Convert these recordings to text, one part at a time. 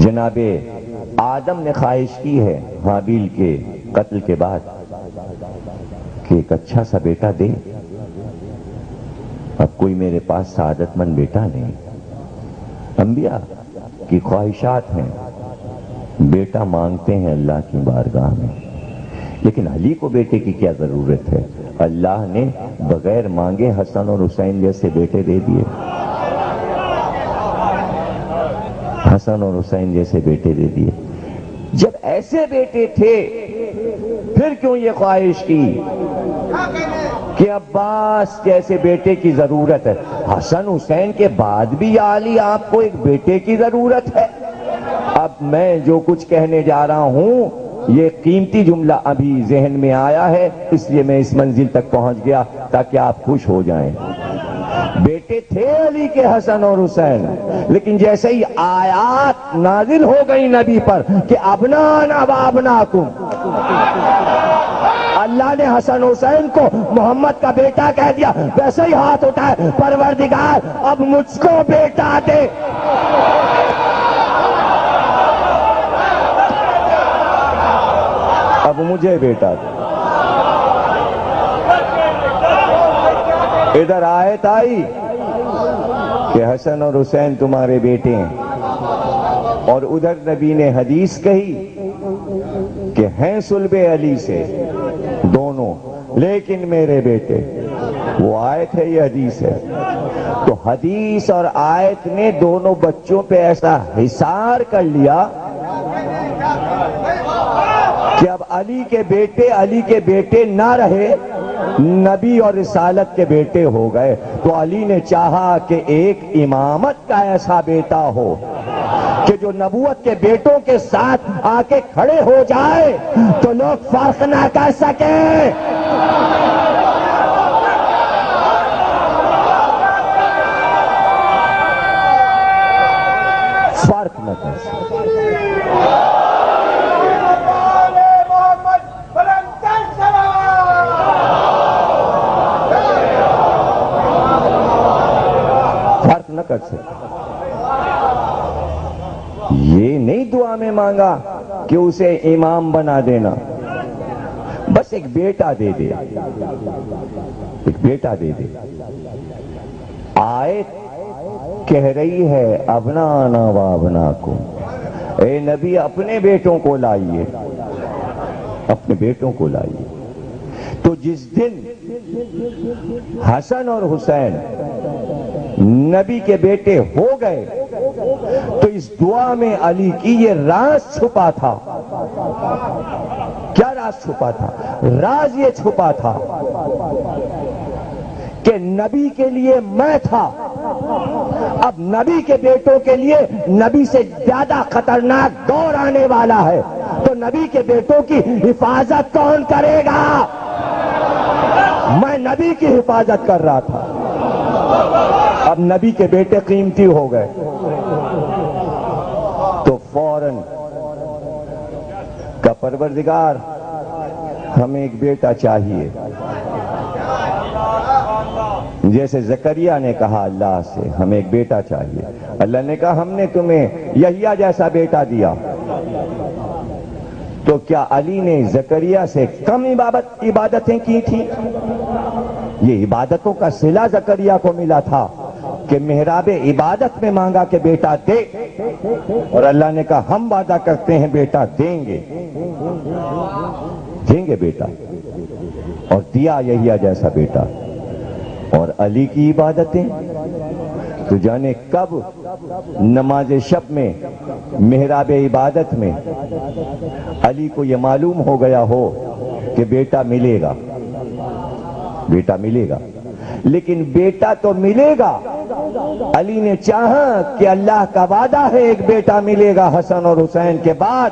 جناب آدم نے خواہش کی ہے حابیل کے قتل کے بعد کہ ایک اچھا سا بیٹا دے. اب کوئی میرے پاس سعادت مند بیٹا نہیں. انبیاء کی خواہشات ہیں, بیٹا مانگتے ہیں اللہ کی بارگاہ میں, لیکن علی کو بیٹے کی کیا ضرورت ہے؟ اللہ نے بغیر مانگے حسن اور حسین جیسے بیٹے دے دیے. حسن اور حسین جیسے بیٹے دے دیے. جب ایسے بیٹے تھے پھر کیوں یہ خواہش کی کہ عباس جیسے بیٹے کی ضرورت ہے؟ حسن حسین کے بعد بھی یا علی آپ کو ایک بیٹے کی ضرورت ہے؟ اب میں جو کچھ کہنے جا رہا ہوں یہ قیمتی جملہ ابھی ذہن میں آیا ہے, اس لیے میں اس منزل تک پہنچ گیا تاکہ آپ خوش ہو جائیں. بیٹے تھے علی کے حسن اور حسین, لیکن جیسے ہی آیات نازل ہو گئی نبی پر کہ ابنانا و ابناکم, اللہ نے حسن حسین کو محمد کا بیٹا کہہ دیا, ویسے ہی ہاتھ اٹھائے, پروردگار اب مجھ کو بیٹا دے. اب مجھے بیٹا دے. ادھر آیت آئی کہ حسن اور حسین تمہارے بیٹے ہیں, اور ادھر نبی نے حدیث کہی کہ ہیں صلب علی سے دونوں, لیکن میرے بیٹے. وہ آیت ہے, یہ حدیث ہے. تو حدیث اور آیت نے دونوں بچوں پہ ایسا حصار کر لیا کہ اب علی کے بیٹے نہ رہے, نبی اور رسالت کے بیٹے ہو گئے. تو علی نے چاہا کہ ایک امامت کا ایسا بیٹا ہو کہ جو نبوت کے بیٹوں کے ساتھ آ کے کھڑے ہو جائے تو لوگ فرق نہ کر سکیں. فرق نہ کر سکیں. کر سکتے. یہ نہیں دعا میں مانگا کہ اسے امام بنا دینا, بس ایک بیٹا دے دے, ایک بیٹا دے دے. آیت کہہ رہی ہے ابنانا و ابناکم, اے نبی اپنے بیٹوں کو لائیے, اپنے بیٹوں کو لائیے. تو جس دن حسن اور حسین نبی کے بیٹے ہو گئے تو اس دعا میں علی کی یہ راز چھپا تھا. کیا راز چھپا تھا؟ راز یہ چھپا تھا کہ نبی کے لیے میں تھا, اب نبی کے بیٹوں کے لیے نبی سے زیادہ خطرناک دور آنے والا ہے, تو نبی کے بیٹوں کی حفاظت کون کرے گا؟ میں نبی کی حفاظت کر رہا تھا. اب نبی کے بیٹے قیمتی ہو گئے تو فوراً کا پروردگار ہمیں ایک بیٹا چاہیے. جیسے زکریا نے کہا اللہ سے ہمیں ایک بیٹا چاہیے, اللہ نے کہا ہم نے تمہیں یحییٰ جیسا بیٹا دیا. تو کیا علی نے زکریا سے کم عبادتیں کی تھی؟ یہ عبادتوں کا صلہ زکریا کو ملا تھا کہ محراب عبادت میں مانگا کہ بیٹا دے, اور اللہ نے کہا ہم وعدہ کرتے ہیں بیٹا دیں گے, دیں گے بیٹا, اور دیا یحییٰ جیسا بیٹا. اور علی کی عبادتیں تو جانے کب نماز شب میں محراب عبادت میں علی کو یہ معلوم ہو گیا ہو کہ بیٹا ملے گا, بیٹا ملے گا. لیکن بیٹا تو ملے گا, علی نے چاہا کہ اللہ کا وعدہ ہے ایک بیٹا ملے گا حسن اور حسین کے بعد,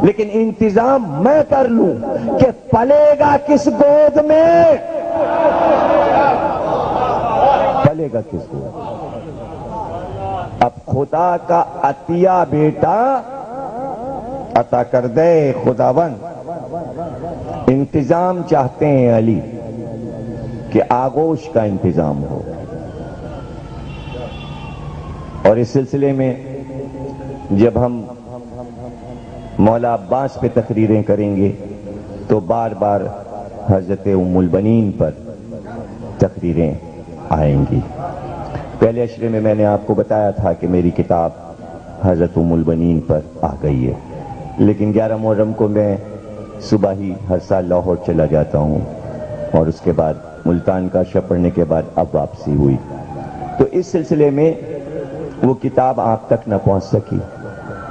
لیکن انتظام میں کر لوں کہ پلے گا کس گود میں, پلے گا کس گود. اب خدا کا عطیہ بیٹا عطا کر دے خداوند, انتظام چاہتے ہیں علی کہ آغوش کا انتظام ہو. اور اس سلسلے میں جب ہم مولا عباس پہ تقریریں کریں گے تو بار بار حضرت ام البنین پر تقریریں آئیں گی. پہلے اشرے میں نے آپ کو بتایا تھا کہ میری کتاب حضرت ام البنین پر آ گئی ہے، لیکن 11 محرم کو میں صبح ہی ہر سال لاہور چلا جاتا ہوں اور اس کے بعد ملتان کا اشرا پڑھنے کے بعد اب واپسی ہوئی. تو اس سلسلے میں وہ کتاب آپ تک نہ پہنچ سکی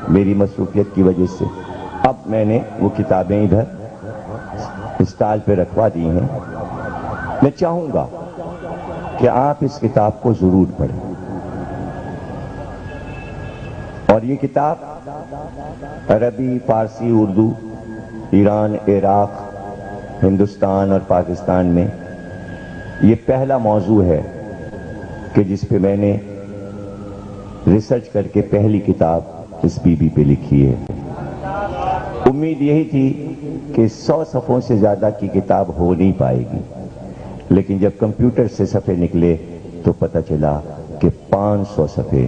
میری مصروفیت کی وجہ سے. اب میں نے وہ کتابیں ادھر اسٹال پہ رکھوا دی ہیں. میں چاہوں گا کہ آپ اس کتاب کو ضرور پڑھیں، اور یہ کتاب عربی، فارسی، اردو، ایران، عراق، ہندوستان اور پاکستان میں یہ پہلا موضوع ہے کہ جس پہ میں نے ریسرچ کر کے پہلی کتاب اس بی بی پہ لکھی ہے. امید یہی تھی کہ 100 صفحوں سے زیادہ کی کتاب ہو نہیں پائے گی، لیکن جب کمپیوٹر سے صفحے نکلے تو پتہ چلا کہ 500 صفحے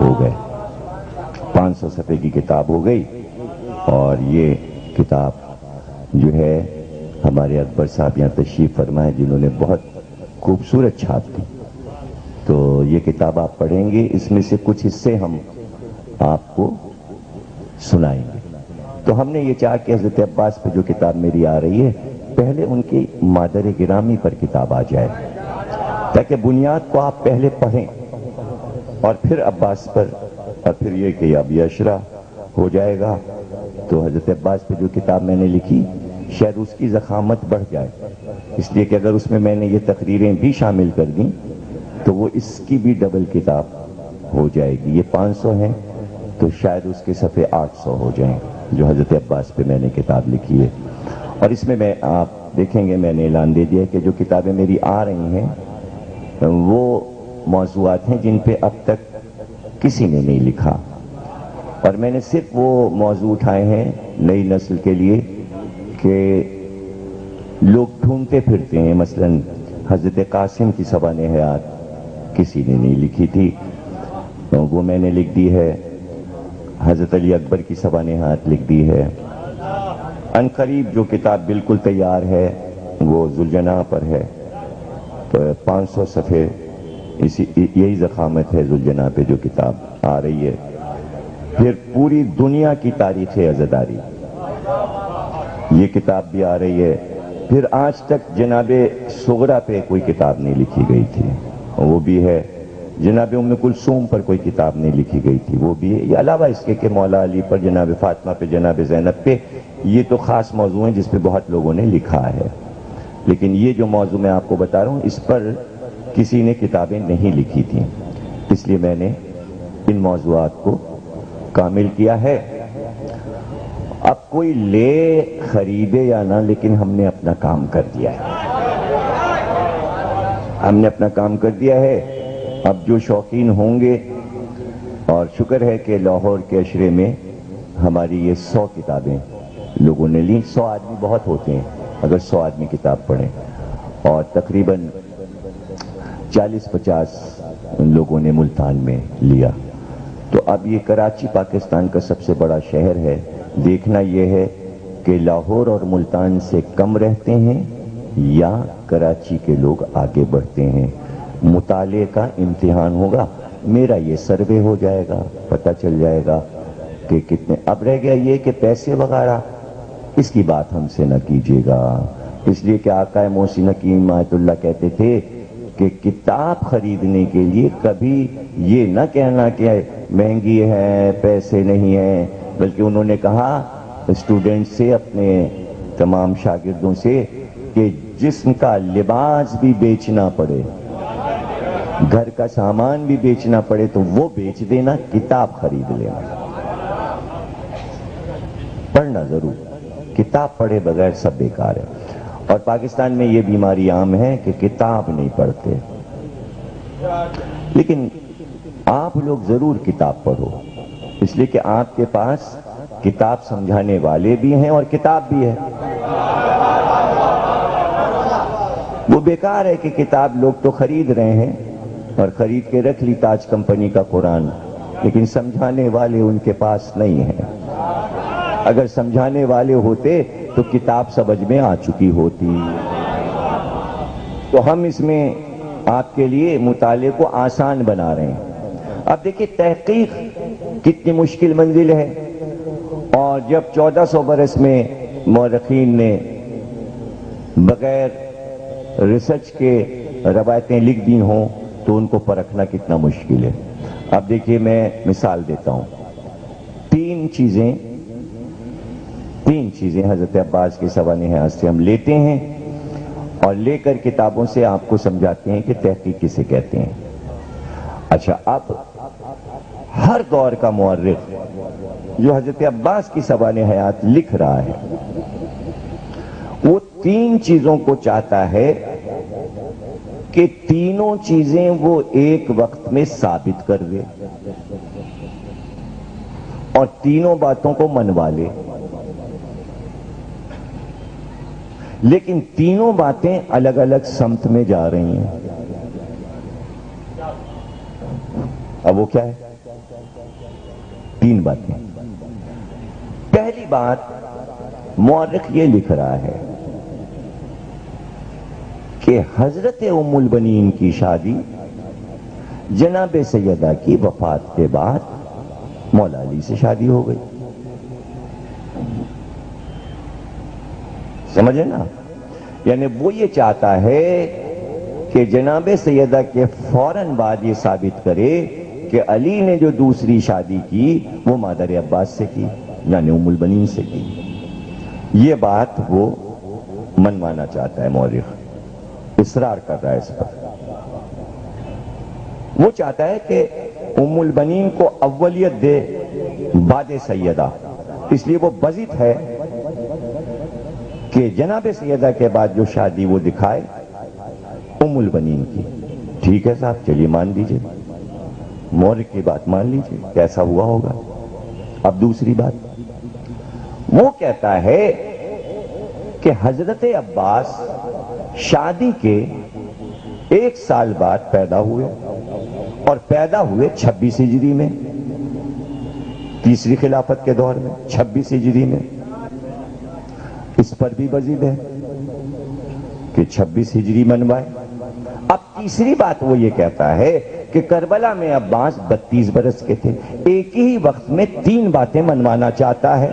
ہو گئے. 500 صفحے کی کتاب ہو گئی، اور یہ کتاب جو ہے ہمارے اکبر صاحب یہاں تشریف فرمائے جنہوں نے بہت خوبصورت چھاپ دی. تو یہ کتاب آپ پڑھیں گے، اس میں سے کچھ حصے ہم آپ کو سنائیں گے. تو ہم نے یہ چاہا کہ حضرت عباس پہ جو کتاب میری آ رہی ہے پہلے ان کی مادر گرامی پر کتاب آ جائے، تاکہ بنیاد کو آپ پہلے پڑھیں اور پھر عباس پر، اور پھر یہ کہ اب یہ اشرا ہو جائے گا. تو حضرت عباس پہ جو کتاب میں نے لکھی شاید اس کی ضخامت بڑھ جائے، اس لیے کہ اگر اس میں نے یہ تقریریں بھی شامل کر دیں تو وہ اس کی بھی ڈبل کتاب ہو جائے گی. یہ 500 ہیں تو شاید اس کے صفحے 800 ہو جائیں جو حضرت عباس پہ میں نے کتاب لکھی ہے. اور اس میں آپ دیکھیں گے میں نے اعلان دے دیا کہ جو کتابیں میری آ رہی ہیں وہ موضوعات ہیں جن پہ اب تک کسی نے نہیں لکھا، اور میں نے صرف وہ موضوع اٹھائے ہیں نئی نسل کے لیے کہ لوگ ڈھونڈتے پھرتے ہیں. مثلا حضرت قاسم کی سوانح حیات کسی نے نہیں لکھی تھی، وہ میں نے لکھ دی ہے. حضرت علی اکبر کی سوانح حیات لکھ دی ہے. ان قریب جو کتاب بالکل تیار ہے وہ ذوالجناح پر ہے، 500 صفحے، یہی ضخامت ہے ذوالجناح پہ جو کتاب آ رہی ہے. پھر پوری دنیا کی تاریخ عزاداری یہ کتاب بھی آ رہی ہے. پھر آج تک جناب صغرا پہ کوئی کتاب نہیں لکھی گئی تھی، وہ بھی ہے. جناب ام کلثوم پر کوئی کتاب نہیں لکھی گئی تھی، وہ بھی ہے. یہ علاوہ اس کے کہ مولا علی پر، جناب فاطمہ پہ، جناب زینب پہ، یہ تو خاص موضوع ہیں جس پہ بہت لوگوں نے لکھا ہے. لیکن یہ جو موضوع میں آپ کو بتا رہا ہوں اس پر کسی نے کتابیں نہیں لکھی تھیں، اس لیے میں نے ان موضوعات کو کامل کیا ہے. اب کوئی لے خریدے یا نہ، لیکن ہم نے اپنا کام کر دیا ہے. ہم نے اپنا کام کر دیا ہے. اب جو شوقین ہوں گے، اور شکر ہے کہ لاہور کے اشرے میں ہماری یہ 100 کتابیں لوگوں نے لی. 100 آدمی بہت ہوتے ہیں اگر 100 آدمی کتاب پڑھیں، اور تقریباً 40-50 لوگوں نے ملتان میں لیا. تو اب یہ کراچی پاکستان کا سب سے بڑا شہر ہے. دیکھنا یہ ہے کہ لاہور اور ملتان سے کم رہتے ہیں یا کراچی کے لوگ آگے بڑھتے ہیں. مطالعے کا امتحان ہوگا. میرا یہ سروے ہو جائے گا، پتہ چل جائے گا کہ کتنے. اب رہ گیا یہ کہ پیسے وغیرہ اس کی بات ہم سے نہ کیجیے گا، اس لیے کہ آقا محسن حکیم آیت اللہ کہتے تھے کہ کتاب خریدنے کے لیے کبھی یہ نہ کہنا کہ مہنگی ہے، پیسے نہیں ہیں، بلکہ انہوں نے کہا اسٹوڈنٹ سے، اپنے تمام شاگردوں سے، کہ جسم کا لباس بھی بیچنا پڑے، گھر کا سامان بھی بیچنا پڑے تو وہ بیچ دینا، کتاب خرید لینا. پڑھنا ضرور، کتاب پڑھے بغیر سب بیکار ہے. اور پاکستان میں یہ بیماری عام ہے کہ کتاب نہیں پڑھتے. لیکن آپ لوگ ضرور کتاب پڑھو، اس لیے کہ آپ کے پاس کتاب سمجھانے والے بھی ہیں اور کتاب بھی ہے. وہ بیکار ہے کہ کتاب لوگ تو خرید رہے ہیں اور خرید کے رکھ لی تاج کمپنی کا قرآن، لیکن سمجھانے والے ان کے پاس نہیں ہیں. اگر سمجھانے والے ہوتے تو کتاب سمجھ میں آ چکی ہوتی. تو ہم اس میں آپ کے لیے مطالعے کو آسان بنا رہے ہیں. اب دیکھیے تحقیق کتنی مشکل منزل ہے، اور جب 1400 برس میں مورخین نے بغیر ریسرچ کے روایتیں لکھ دی ہوں تو ان کو پرکھنا کتنا مشکل ہے. اب دیکھیے میں مثال دیتا ہوں. تین چیزیں حضرت عباس کے سوانح حیات سے ہم لیتے ہیں اور لے کر کتابوں سے آپ کو سمجھاتے ہیں کہ تحقیق کسے کہتے ہیں. اچھا، اب ہر دور کا مورخ جو حضرت عباس کی سوانح حیات لکھ رہا ہے وہ تین چیزوں کو چاہتا ہے کہ تینوں چیزیں وہ ایک وقت میں ثابت کر دے اور تینوں باتوں کو منوا لے. لیکن تینوں باتیں الگ الگ سمت میں جا رہی ہیں. اب وہ کیا ہے؟ تین باتیں. پہلی بات مورخ یہ لکھ رہا ہے کہ حضرت ام البنین کی شادی جناب سیدہ کی وفات کے بعد مولا علی سے شادی ہو گئی. سمجھے نا؟ یعنی وہ یہ چاہتا ہے کہ جناب سیدہ کے فوراً بعد یہ ثابت کرے کہ علی نے جو دوسری شادی کی وہ مادر عباس سے کی، یعنی ام البنین سے کی. یہ بات وہ منوانا چاہتا ہے مورخ، اصرار کر رہا ہے اس پر. وہ چاہتا ہے کہ ام البنین کو اولیت دے بعد سیدہ، اس لیے وہ بضد ہے کہ جناب سیدہ کے بعد جو شادی وہ دکھائے ام البنین کی. ٹھیک ہے صاحب، چلیے مان لیجئے، مورخ کی بات مان لیجئے، کیسا ہوا ہوگا. اب دوسری بات وہ کہتا ہے کہ حضرت عباس شادی کے 1 سال بعد پیدا ہوئے اور پیدا ہوئے 26 ہجری میں، تیسری خلافت کے دور میں 26 ہجری میں. اس پر بھی بضد ہے کہ 26 ہجری منوائے. اب تیسری بات وہ یہ کہتا ہے کہ کربلا میں عباس 32 برس کے تھے. ایک ہی وقت میں 3 باتیں منوانا چاہتا ہے.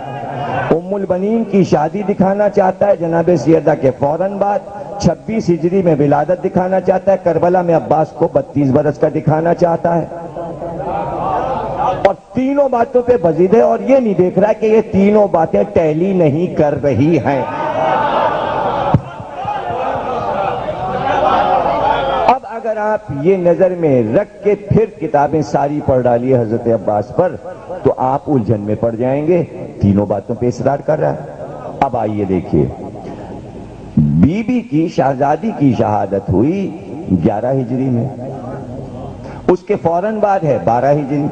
ام البنین کی شادی دکھانا چاہتا ہے جناب سیدہ کے فوراً بعد، 26 ہجری میں ولادت دکھانا چاہتا ہے، کربلا میں عباس کو 32 برس کا دکھانا چاہتا ہے. اور تینوں باتوں پہ بضد ہے اور یہ نہیں دیکھ رہا کہ یہ تینوں باتیں ٹیلی نہیں کر رہی ہیں. اب اگر آپ یہ نظر میں رکھ کے پھر کتابیں ساری پڑھ ڈالیے حضرت عباس پر تو آپ الجھن میں پڑ جائیں گے. تینوں باتوں پہ اصرار کر رہا ہے. اب آئیے دیکھیے، بی بی کی شہزادی کی شہادت ہوئی 11 ہجری میں، اس کے فوراً بعد ہے 12 ہجری.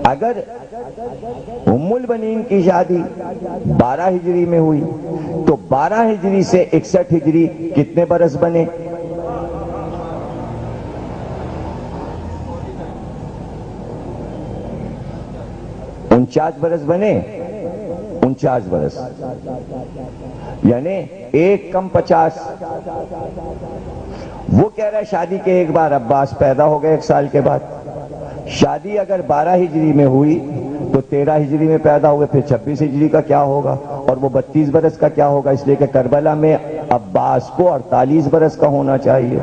اگر ام البنین کی شادی 12 ہجری میں ہوئی تو 12 ہجری سے 61 ہجری کتنے برس بنے؟ 49 برس بنے. 49 برس یعنی 1 کم 50. وہ کہہ رہا ہے شادی کے ایک بار عباس پیدا ہو گئے 1 سال کے بعد. شادی اگر 12 ہجری میں ہوئی تو 13 ہجری میں پیدا ہوئے، پھر 26 ہجری کا کیا ہوگا اور وہ 32 برس کا کیا ہوگا؟ اس لیے کہ کربلا میں عباس کو 48 برس کا ہونا چاہیے.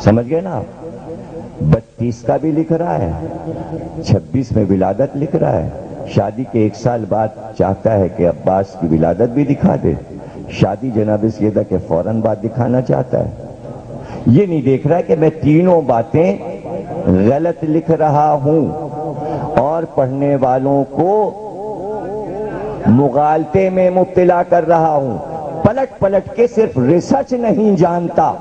سمجھ گئے نا؟ 32 کا بھی لکھ رہا ہے، 26 میں ولادت لکھ رہا ہے. شادی کے 1 سال بعد چاہتا ہے کہ عباس کی ولادت بھی دکھا دے. شادی جناب سیدہ کے فوراً بعد دکھانا چاہتا ہے. یہ نہیں دیکھ رہا ہے کہ میں تینوں باتیں غلط لکھ رہا ہوں اور پڑھنے والوں کو مغالطے میں مبتلا کر رہا ہوں. پلٹ پلٹ کے صرف ریسرچ نہیں جانتا،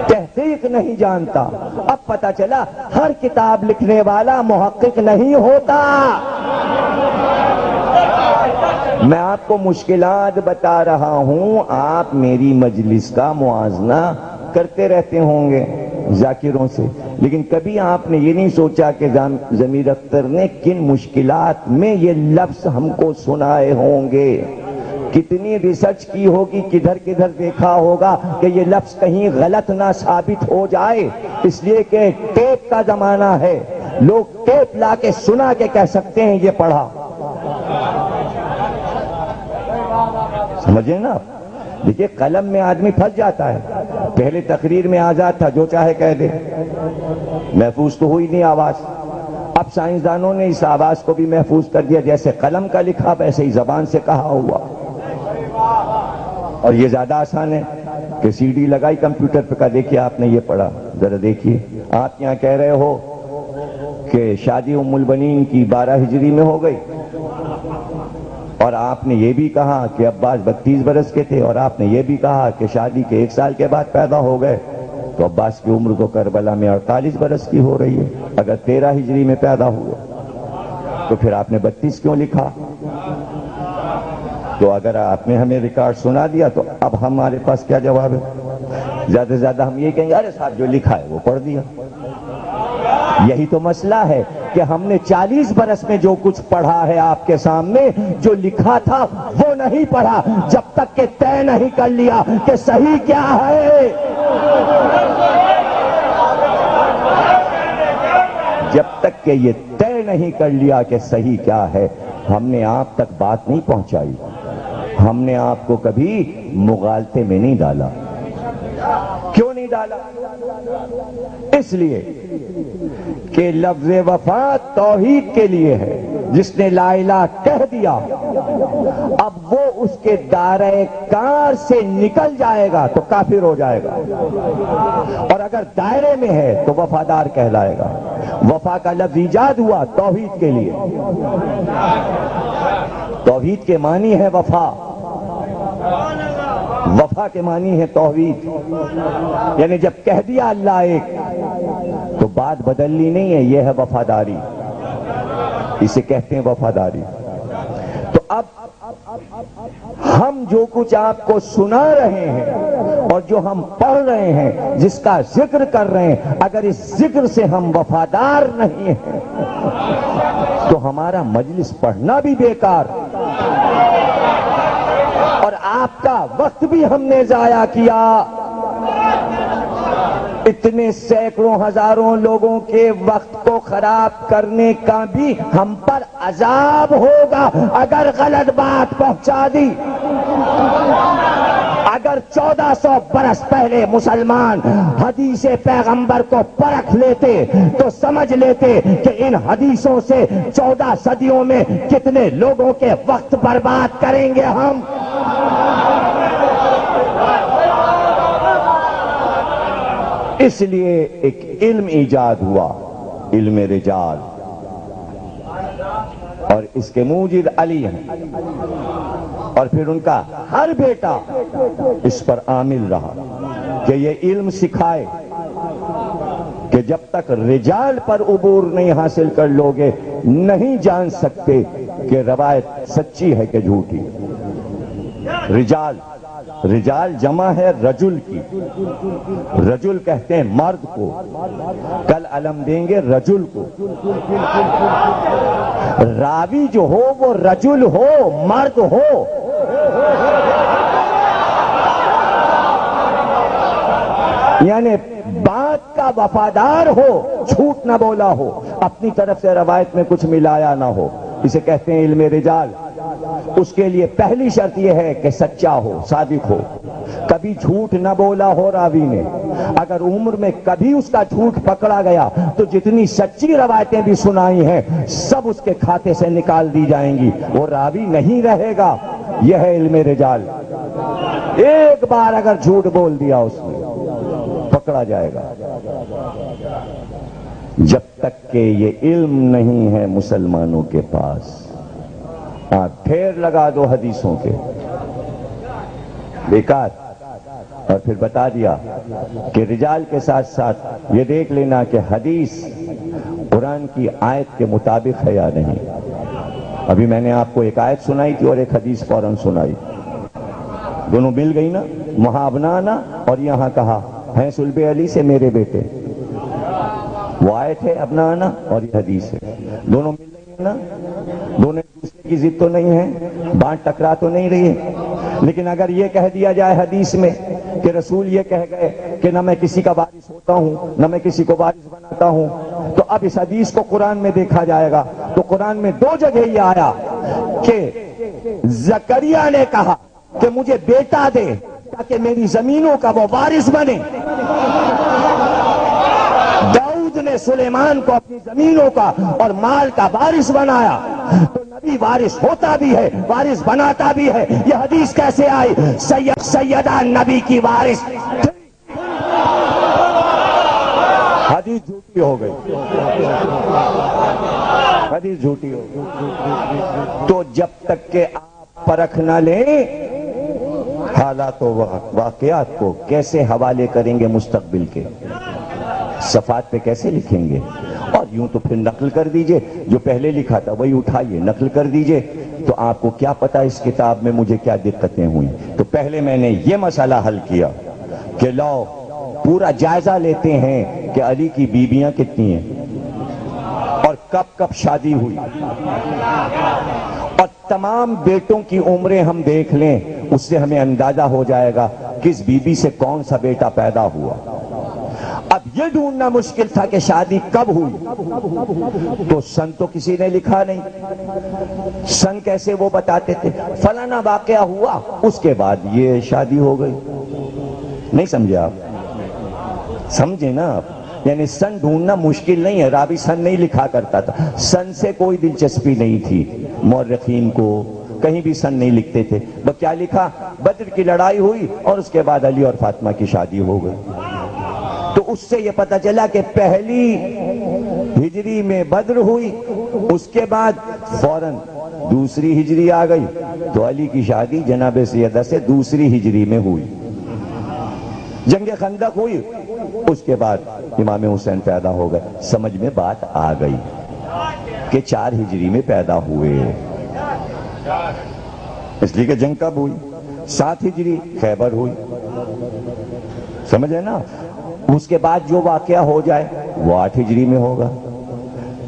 تحقیق نہیں جانتا. اب پتہ چلا ہر کتاب لکھنے والا محقق نہیں ہوتا. میں آپ کو مشکلات بتا رہا ہوں، آپ میری مجلس کا موازنہ کرتے رہتے ہوں گے ذاکروں سے، لیکن کبھی آپ نے یہ نہیں سوچا کہ ضمیر اختر نے کن مشکلات میں یہ لفظ ہم کو سنائے ہوں گے، کتنی ریسرچ کی ہوگی، کدھر کدھر دیکھا ہوگا کہ یہ لفظ کہیں غلط نہ ثابت ہو جائے، اس لیے کہ ٹیپ کا زمانہ ہے، لوگ ٹیپ لا کے سنا کے کہہ سکتے ہیں یہ پڑھا، سمجھیں نا آپ؟ دیکھیے قلم میں آدمی پھنس جاتا ہے، پہلے تقریر میں آزاد تھا جو چاہے کہہ دے، محفوظ تو ہوئی نہیں آواز، اب سائنسدانوں نے اس آواز کو بھی محفوظ کر دیا، جیسے قلم کا لکھا ویسے ہی زبان سے کہا ہوا، اور یہ زیادہ آسان ہے کہ سی ڈی لگائی کمپیوٹر پہ کا دیکھیے آپ نے یہ پڑھا، ذرا دیکھیے آپ یہاں کہہ رہے ہو کہ شادی ام البنین کی 12 ہجری میں ہو گئی، اور آپ نے یہ بھی کہا کہ عباس 32 برس کے تھے، اور آپ نے یہ بھی کہا کہ شادی کے 1 سال کے بعد پیدا ہو گئے، تو عباس کی عمر تو کربلا میں 48 برس کی ہو رہی ہے، اگر 13 ہجری میں پیدا ہوا تو پھر آپ نے 32 کیوں لکھا؟ تو اگر آپ نے ہمیں ریکارڈ سنا دیا تو اب ہمارے پاس کیا جواب ہے؟ زیادہ سے زیادہ ہم یہ کہیں گے ارے صاحب جو لکھا ہے وہ پڑھ دیا۔ یہی تو مسئلہ ہے کہ ہم نے 40 برس میں جو کچھ پڑھا ہے آپ کے سامنے، جو لکھا تھا وہ نہیں پڑھا، جب تک کہ طے نہیں کر لیا کہ صحیح کیا ہے، جب تک کہ یہ طے نہیں کر لیا کہ صحیح کیا ہے، ہم نے آپ تک بات نہیں پہنچائی، ہم نے آپ کو کبھی مغالطے میں نہیں ڈالا۔ کیوں نہیں ڈالا؟ اس لیے کہ لفظ وفا توحید کے لیے ہے، جس نے لا الہ کہہ دیا اب وہ اس کے دائرہ کار سے نکل جائے گا تو کافر ہو جائے گا، اور اگر دائرے میں ہے تو وفادار کہلائے گا۔ وفا کا لفظ ایجاد ہوا توحید کے لیے، توحید کے معنی ہے وفا، وفا کے معنی ہے توحید، یعنی جب کہہ دیا اللہ ایک تو بات بدلنی نہیں ہے، یہ ہے وفاداری، اسے کہتے ہیں وفاداری۔ تو اب ہم جو کچھ آپ کو سنا رہے ہیں اور جو ہم پڑھ رہے ہیں، جس کا ذکر کر رہے ہیں، اگر اس ذکر سے ہم وفادار نہیں ہیں تو ہمارا مجلس پڑھنا بھی بیکار، اور آپ کا وقت بھی ہم نے ضائع کیا، اتنے سینکڑوں ہزاروں لوگوں کے وقت کو خراب کرنے کا بھی ہم پر عذاب ہوگا اگر غلط بات پہنچا دی۔ اگر 1400 برس پہلے مسلمان حدیث پیغمبر کو پرکھ لیتے تو سمجھ لیتے کہ ان حدیثوں سے 14 صدیوں میں کتنے لوگوں کے وقت برباد کریں گے ہم۔ اس لیے ایک علم ایجاد ہوا، علم رجال، اور اس کے موجد علی ہیں، اور پھر ان کا ہر بیٹا اس پر عامل رہا کہ یہ علم سکھائے کہ جب تک رجال پر عبور نہیں حاصل کر لوگے نہیں جان سکتے کہ روایت سچی ہے کہ جھوٹی۔ رجال، رجال جمع ہے رجل کی، رجل کہتے ہیں مرد کو، کل علم دیں گے رجل کو، راوی جو ہو وہ رجل ہو، مرد ہو، یعنی بات کا وفادار ہو، جھوٹ نہ بولا ہو، اپنی طرف سے روایت میں کچھ ملایا نہ ہو، اسے کہتے ہیں علم رجال۔ اس کے لیے پہلی شرط یہ ہے کہ سچا ہو، صادق ہو، کبھی جھوٹ نہ بولا ہو راوی نے، اگر عمر میں کبھی اس کا جھوٹ پکڑا گیا تو جتنی سچی روایتیں بھی سنائی ہیں سب اس کے کھاتے سے نکال دی جائیں گی، وہ راوی نہیں رہے گا۔ یہ ہے علم رجال، ایک بار اگر جھوٹ بول دیا اس نے پکڑا جائے گا۔ جب تک کہ یہ علم نہیں ہے مسلمانوں کے پاس، آپ ڈھیر لگا دو حدیثوں کے، بیکار، اور پھر بتا دیا کہ رجال کے ساتھ ساتھ یہ دیکھ لینا کہ حدیث قرآن کی آیت کے مطابق ہے یا نہیں۔ ابھی میں نے آپ کو ایک آیت سنائی تھی اور ایک حدیث فوراً سنائی، دونوں مل گئی نا، وہاں ابنانا اور یہاں کہا ہیں سلب علی سے میرے بیٹے، وہ آئے تھے اپنا آنا اور یہ حدیث ہے، دونوں مل رہی ہیں نا، دونوں ایک دوسرے کی ضد تو نہیں ہے، بانٹ ٹکرا تو نہیں رہی ہے۔ لیکن اگر یہ کہہ دیا جائے حدیث میں کہ رسول یہ کہہ گئے کہ نہ میں کسی کا وارث ہوتا ہوں نہ میں کسی کو وارث بناتا ہوں، تو اب اس حدیث کو قرآن میں دیکھا جائے گا تو قرآن میں 2 جگہ یہ آیا کہ زکریا نے کہا کہ مجھے بیٹا دے تاکہ میری زمینوں کا وہ وارث بنے، داؤد نے سلیمان کو اپنی زمینوں کا اور مال کا وارث بنایا، تو نبی وارث ہوتا بھی ہے وارث بناتا بھی ہے۔ یہ حدیث کیسے آئی؟ سیدہ نبی کی وارث، حدیث جھوٹی ہو گئی، حدیث جھوٹی ہو گئی۔ تو جب تک کہ آپ پرکھ نہ لیں حالات و واقعات کو، کیسے حوالے کریں گے مستقبل کے، صفحات پہ کیسے لکھیں گے؟ اور یوں تو پھر نقل کر دیجئے، جو پہلے لکھا تھا وہی اٹھائیے نقل کر دیجئے، تو آپ کو کیا پتا اس کتاب میں مجھے کیا دقتیں ہوئیں۔ تو پہلے میں نے یہ مسئلہ حل کیا کہ لو پورا جائزہ لیتے ہیں کہ علی کی بیویاں کتنی ہیں اور کب کب شادی ہوئی، اور تمام بیٹوں کی عمریں ہم دیکھ لیں، اس سے ہمیں اندازہ ہو جائے گا کس بیوی سے کون سا بیٹا پیدا ہوا۔ اب یہ ڈھونڈنا مشکل تھا کہ شادی کب ہوئی، تو سن تو کسی نے لکھا نہیں، سن کیسے وہ بتاتے تھے فلانا واقعہ ہوا اس کے بعد یہ شادی ہو گئی۔ نہیں سمجھے آپ؟ سمجھے نا آپ؟ یعنی سن ڈھونڈنا مشکل نہیں ہے، راوی سن نہیں لکھا کرتا تھا، سن سے کوئی دلچسپی نہیں تھی مورخین کو، کہیں بھی سن نہیں لکھتے تھے، وہ کیا لکھا بدر کی لڑائی ہوئی اور اس کے بعد علی اور فاطمہ کی شادی ہو گئی۔ تو اس سے یہ پتا چلا کہ پہلی ہجری میں بدر ہوئی، اس کے بعد فوراً دوسری ہجری آ گئی، تو علی کی شادی جناب سیدہ سے دوسری ہجری میں ہوئی۔ جنگ خندق ہوئی، اس کے بعد امام حسین پیدا ہو گئے، سمجھ میں بات آ گئی کہ 4 ہجری میں پیدا ہوئے، اس لیے کہ جنگ کب ہوئی؟ 7 ہجری خیبر ہوئی، سمجھے نا؟ اس کے بعد جو واقعہ ہو جائے وہ 8 ہجری میں ہوگا،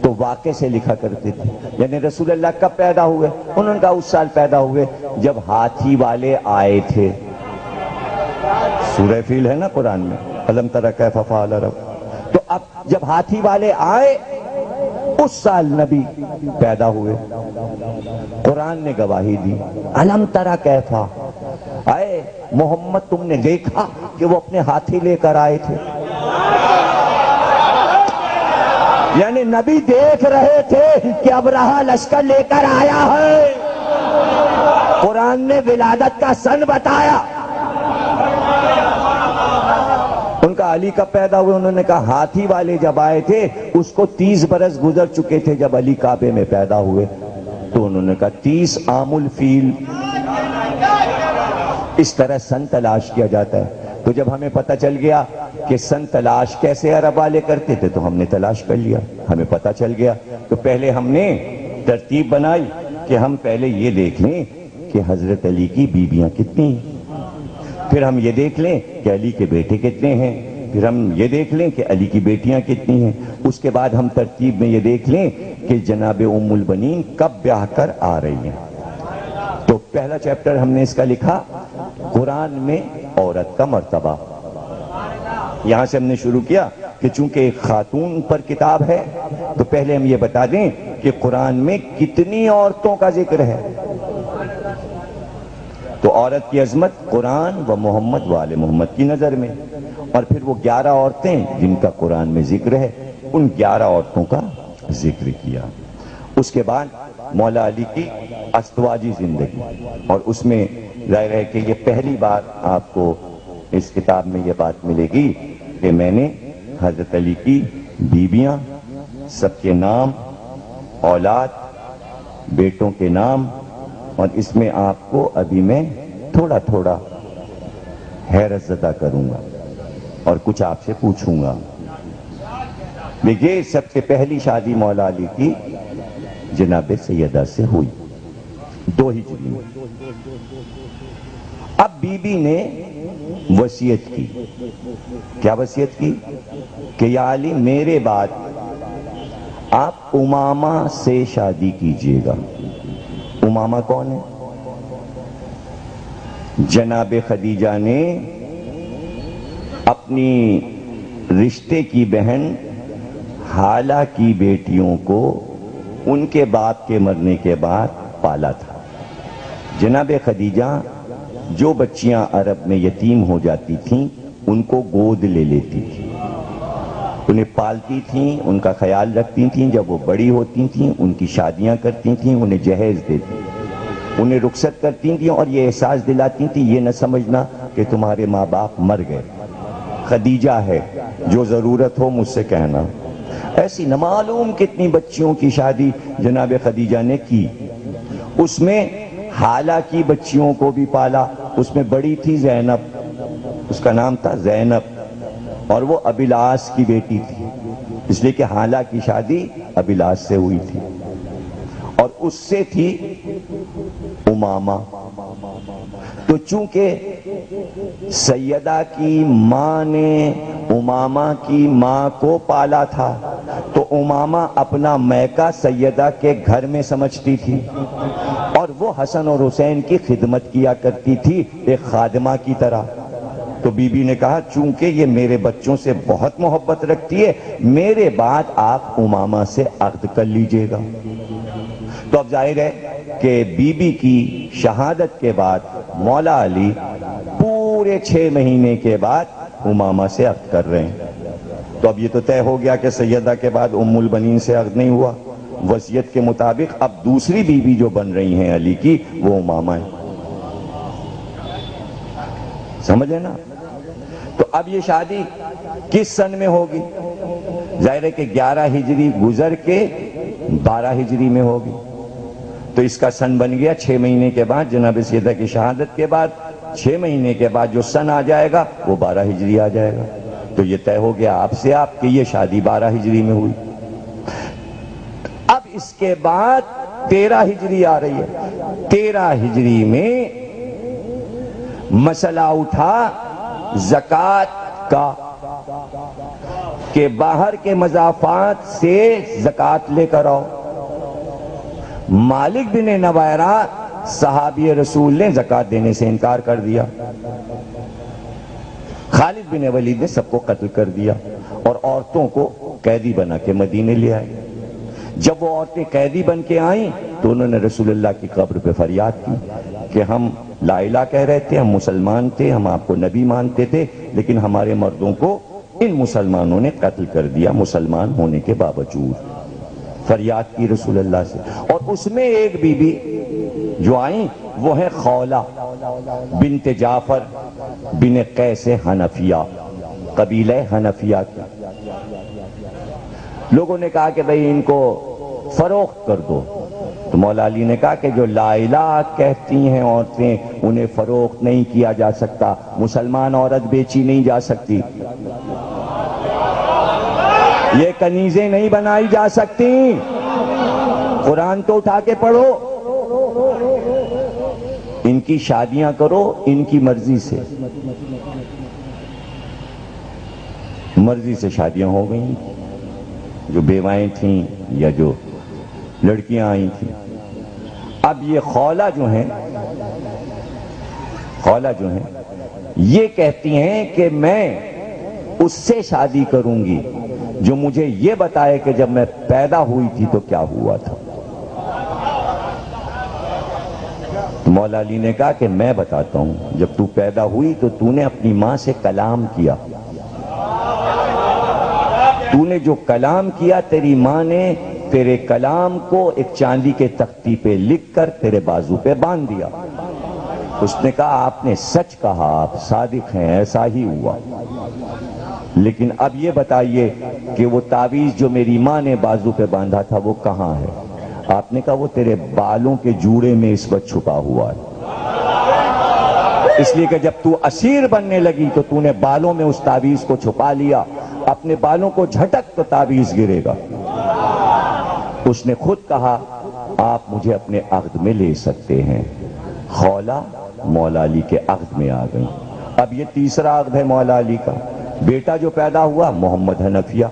تو واقعے سے لکھا کرتے تھے۔ یعنی رسول اللہ کب پیدا ہوئے؟ انہوں نے کہا اس سال پیدا ہوئے جب ہاتھی والے آئے تھے، سورہ فیل ہے نا قرآن میں، الم تر کیف فعل ربک، تو اب جب ہاتھی والے آئے اس سال نبی پیدا ہوئے، قرآن نے گواہی دی، الم تر کیف، اے محمد تم نے دیکھا کہ وہ اپنے ہاتھی لے کر آئے تھے؟ یعنی نبی دیکھ رہے تھے کہ ابرہہ لشکر لے کر آیا ہے، قرآن نے ولادت کا سن بتایا۔ ان کا علی کب پیدا ہوئے؟ انہوں نے کہا ہاتھی والے جب آئے تھے اس کو 30 برس گزر چکے تھے جب علی کعبے میں پیدا ہوئے، تو انہوں نے کہا 30 عام الفیل۔ اس طرح سن تلاش کیا جاتا ہے۔ تو جب ہمیں پتہ چل گیا کہ سن تلاش کیسے عرب والے کرتے تھے تو ہم نے تلاش کر لیا، ہمیں پتہ چل گیا، تو پہلے ہم نے ترتیب بنائی کہ ہم پہلے یہ دیکھ لیں کہ حضرت علی کی بیویاں کتنی ہیں، پھر ہم یہ دیکھ لیں کہ علی کے بیٹے کتنے ہیں، پھر ہم یہ دیکھ لیں کہ علی کی بیٹیاں کتنی ہیں، اس کے بعد ہم ترتیب میں یہ دیکھ لیں کہ جناب ام البنین کب بیاہ کر آ رہی ہیں۔ تو پہلا چیپٹر ہم نے اس کا لکھا قرآن میں عورت کا مرتبہ۔ یہاں سے ہم نے شروع کیا کہ چونکہ ایک خاتون پر کتاب ہے تو پہلے ہم یہ بتا دیں کہ قرآن میں کتنی عورتوں کا ذکر ہے۔ تو عورت کی عظمت قرآن و محمد و آل محمد کی نظر میں، اور پھر وہ 11 عورتیں جن کا قرآن میں ذکر ہے، ان 11 عورتوں کا ذکر کیا۔ اس کے بعد مولا علی کی ازدواجی زندگی، اور اس میں ظاہر ہے کہ یہ پہلی بار آپ کو اس کتاب میں یہ بات ملے گی کہ میں نے حضرت علی کی بیویاں، سب کے نام، اولاد، بیٹوں کے نام، اور اس میں آپ کو ابھی میں تھوڑا تھوڑا حیرت زدہ کروں گا اور کچھ آپ سے پوچھوں گا۔ دیکھیے سب سے پہلی شادی مولا علی کی جناب سیدہ سے ہوئی 2 ہجری میں، اب بی بی نے وصیت کی. کیا وصیت کی؟ کہ یا علی میرے بعد آپ امامہ سے شادی کیجئے گا. امامہ کون ہے؟ جناب خدیجہ نے اپنی رشتے کی بہن حالہ کی بیٹیوں کو ان کے باپ کے مرنے کے بعد پالا تھا. جناب خدیجہ جو بچیاں عرب میں یتیم ہو جاتی تھیں ان کو گود لے لیتی تھی، انہیں پالتی تھیں، ان کا خیال رکھتی تھیں. جب وہ بڑی ہوتی تھیں ان کی شادیاں کرتی تھیں، انہیں جہیز دیتی، انہیں رخصت کرتی تھیں اور یہ احساس دلاتی تھیں یہ نہ سمجھنا کہ تمہارے ماں باپ مر گئے، خدیجہ ہے، جو ضرورت ہو مجھ سے کہنا. ایسی نہ معلوم کتنی بچیوں کی شادی جناب خدیجہ نے کی. اس میں حالہ کی بچیوں کو بھی پالا. اس میں بڑی تھی زینب، اس کا نام تھا زینب، اور وہ ابیلاس کی بیٹی تھی، اس لیے کہ حالہ کی شادی ابیلاس سے ہوئی تھی. اور اس سے تھی امامہ. تو چونکہ سیدہ کی ماں نے امامہ کی ماں کو پالا تھا تو امامہ اپنا میکہ سیدہ کے گھر میں سمجھتی تھی اور وہ حسن اور حسین کی خدمت کیا کرتی تھی ایک خادمہ کی طرح. تو بی بی نے کہا چونکہ یہ میرے بچوں سے بہت محبت رکھتی ہے میرے بعد آپ امامہ سے عقد کر لیجئے گا. تو اب ظاہر ہے کہ بی بی کی شہادت کے بعد مولا علی پورے 6 مہینے کے بعد امامہ سے عقد کر رہے ہیں. تو اب یہ تو طے ہو گیا کہ سیدہ کے بعد ام البنین سے عقد نہیں ہوا. وصیت کے مطابق اب دوسری بی بی جو بن رہی ہیں علی کی وہ امامہ ہے. سمجھے نا؟ تو اب یہ شادی کس سن میں ہوگی؟ ظاہر ہے کہ 11 ہجری گزر کے 12 ہجری میں ہوگی. تو اس کا سن بن گیا 6 مہینے کے بعد جناب سیدہ کی شہادت کے بعد 6 مہینے کے بعد جو سن آ جائے گا وہ 12 ہجری آ جائے گا. تو یہ طے ہو گیا آپ سے آپ کہ یہ شادی 12 ہجری میں ہوئی. اب اس کے بعد 13 ہجری آ رہی ہے. 13 ہجری میں مسئلہ اٹھا زکوٰۃ کا کہ باہر کے مضافات سے زکوٰۃ لے کر آؤ. مالک بن نویرہ صحابی رسول نے زکوٰۃ دینے سے انکار کر دیا. خالد بن ولید نے سب کو قتل کر دیا اور عورتوں کو قیدی بنا کے مدینے لے آئے. جب وہ عورتیں قیدی بن کے آئیں تو انہوں نے رسول اللہ کی قبر پہ فریاد کی کہ ہم لا الہ کہہ رہے تھے، ہم مسلمان تھے، ہم آپ کو نبی مانتے تھے، لیکن ہمارے مردوں کو ان مسلمانوں نے قتل کر دیا مسلمان ہونے کے باوجود. فریاد کی رسول اللہ سے. اور اس میں ایک بی بی جو آئیں وہ ہے خولہ بنت جعفر بن قیس حنفیہ، قبیلہ حنفیہ کی. لوگوں نے کہا کہ بھئی ان کو فروخت کر دو. تو مولا علی نے کہا کہ جو لا الہ کہتی ہیں عورتیں انہیں فروخت نہیں کیا جا سکتا، مسلمان عورت بیچی نہیں جا سکتی، یہ کنیزیں نہیں بنائی جا سکتی. قرآن تو اٹھا کے پڑھو. ان کی شادیاں کرو ان کی مرضی سے. مرضی سے شادیاں ہو گئیں جو بیوائیں تھیں یا جو لڑکیاں آئی تھیں. اب یہ خولہ جو ہیں یہ کہتی ہیں کہ میں اس سے شادی کروں گی جو مجھے یہ بتائے کہ جب میں پیدا ہوئی تھی تو کیا ہوا تھا. مولا علی نے کہا کہ میں بتاتا ہوں. جب تو پیدا ہوئی تو تو نے اپنی ماں سے کلام کیا. تو نے جو کلام کیا تیری ماں نے تیرے کلام کو ایک چاندی کے تختی پہ لکھ کر تیرے بازو پہ باندھ دیا. اس نے کہا آپ نے سچ کہا، آپ صادق ہیں، ایسا ہی ہوا. لیکن اب یہ بتائیے کہ وہ تعویذ جو میری ماں نے بازو پہ باندھا تھا وہ کہاں ہے؟ آپ نے کہا وہ تیرے بالوں کے جوڑے میں اس وقت چھپا ہوا ہے. اس لیے کہ جب تو اسیر بننے لگی تو تو نے بالوں میں اس تعویذ کو چھپا لیا. اپنے بالوں کو جھٹک تو تعویذ گرے گا. اس نے خود کہا آپ مجھے اپنے عہد میں لے سکتے ہیں. خولہ مولا علی کے عقد میں آ گئیں۔ اب یہ تیسرا عقد ہے مولا علی کا۔ بیٹا جو پیدا ہوا محمد حنفیہ،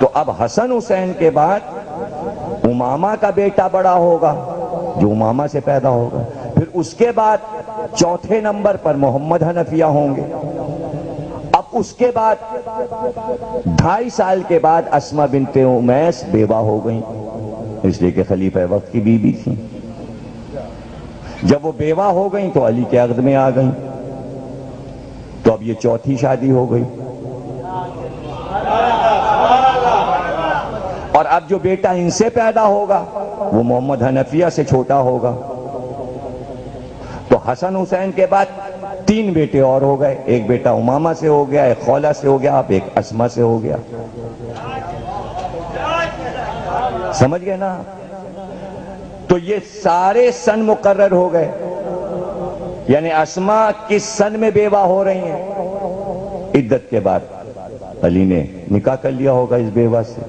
تو اب حسن حسین کے بعد امامہ کا بیٹا بڑا ہوگا جو امامہ سے پیدا ہوگا، پھر اس کے بعد چوتھے نمبر پر محمد حنفیہ ہوں گے۔ اب اس کے بعد 2.5 سال کے بعد اسما بنت امیس بیوہ ہو گئیں، اس لیے کہ خلیفہ وقت کی بیوی تھیں۔ جب وہ بیوہ ہو گئیں تو علی کے عقد میں آ گئیں، تو اب یہ چوتھی شادی ہو گئی۔ اور اب جو بیٹا ان سے پیدا ہوگا وہ محمد حنفیہ سے چھوٹا ہوگا، تو حسن حسین کے بعد 3 بیٹے اور ہو گئے، ایک بیٹا امامہ سے ہو گیا، ایک خولہ سے ہو گیا، اب ایک اسما سے ہو گیا۔ سمجھ گئے نا؟ تو یہ سارے سن مقرر ہو گئے، یعنی اسما کس سن میں بیوہ ہو رہی ہیں؟ عدت کے بعد علی نے نکاح کر لیا ہوگا اس بیوہ سے۔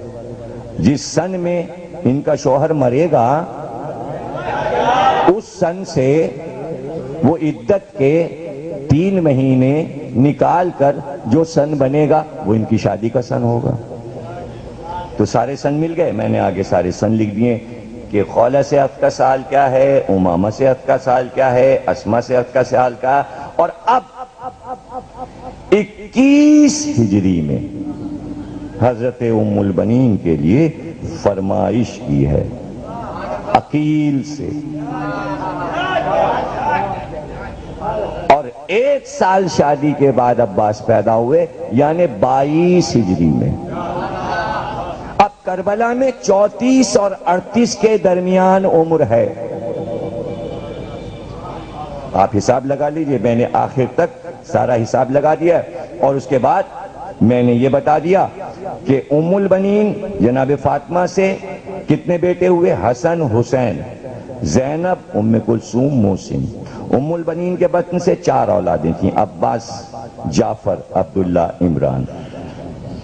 جس سن میں ان کا شوہر مرے گا اس سن سے وہ عدت کے 3 مہینے نکال کر جو سن بنے گا وہ ان کی شادی کا سن ہوگا۔ تو سارے سن مل گئے، میں نے آگے سارے سن لکھ دیے کہ خولہ سے عقد کا سال کیا ہے، امامہ سے عقد کا سال کیا ہے، اسما سے عقد کا سال کیا ہے۔ اور اب 21 ہجری میں حضرت ام البنین کے لیے فرمائش کی ہے عقیل سے، اور 1 سال شادی کے بعد عباس پیدا ہوئے، یعنی 22 ہجری میں۔ اب کربلا میں 34 اور 38 کے درمیان عمر ہے۔ آپ حساب لگا لیجئے، میں نے آخر تک سارا حساب لگا دیا ہے، اور اس کے بعد میں نے یہ بتا دیا کہ ام البنین جناب فاطمہ سے کتنے بیٹے ہوئے؟ حسن حسین، زینب، ام کلثوم، محسن۔ ام البنین کے بطن سے 4 اولادیں تھیں، عباس، جعفر، عبداللہ، عمران۔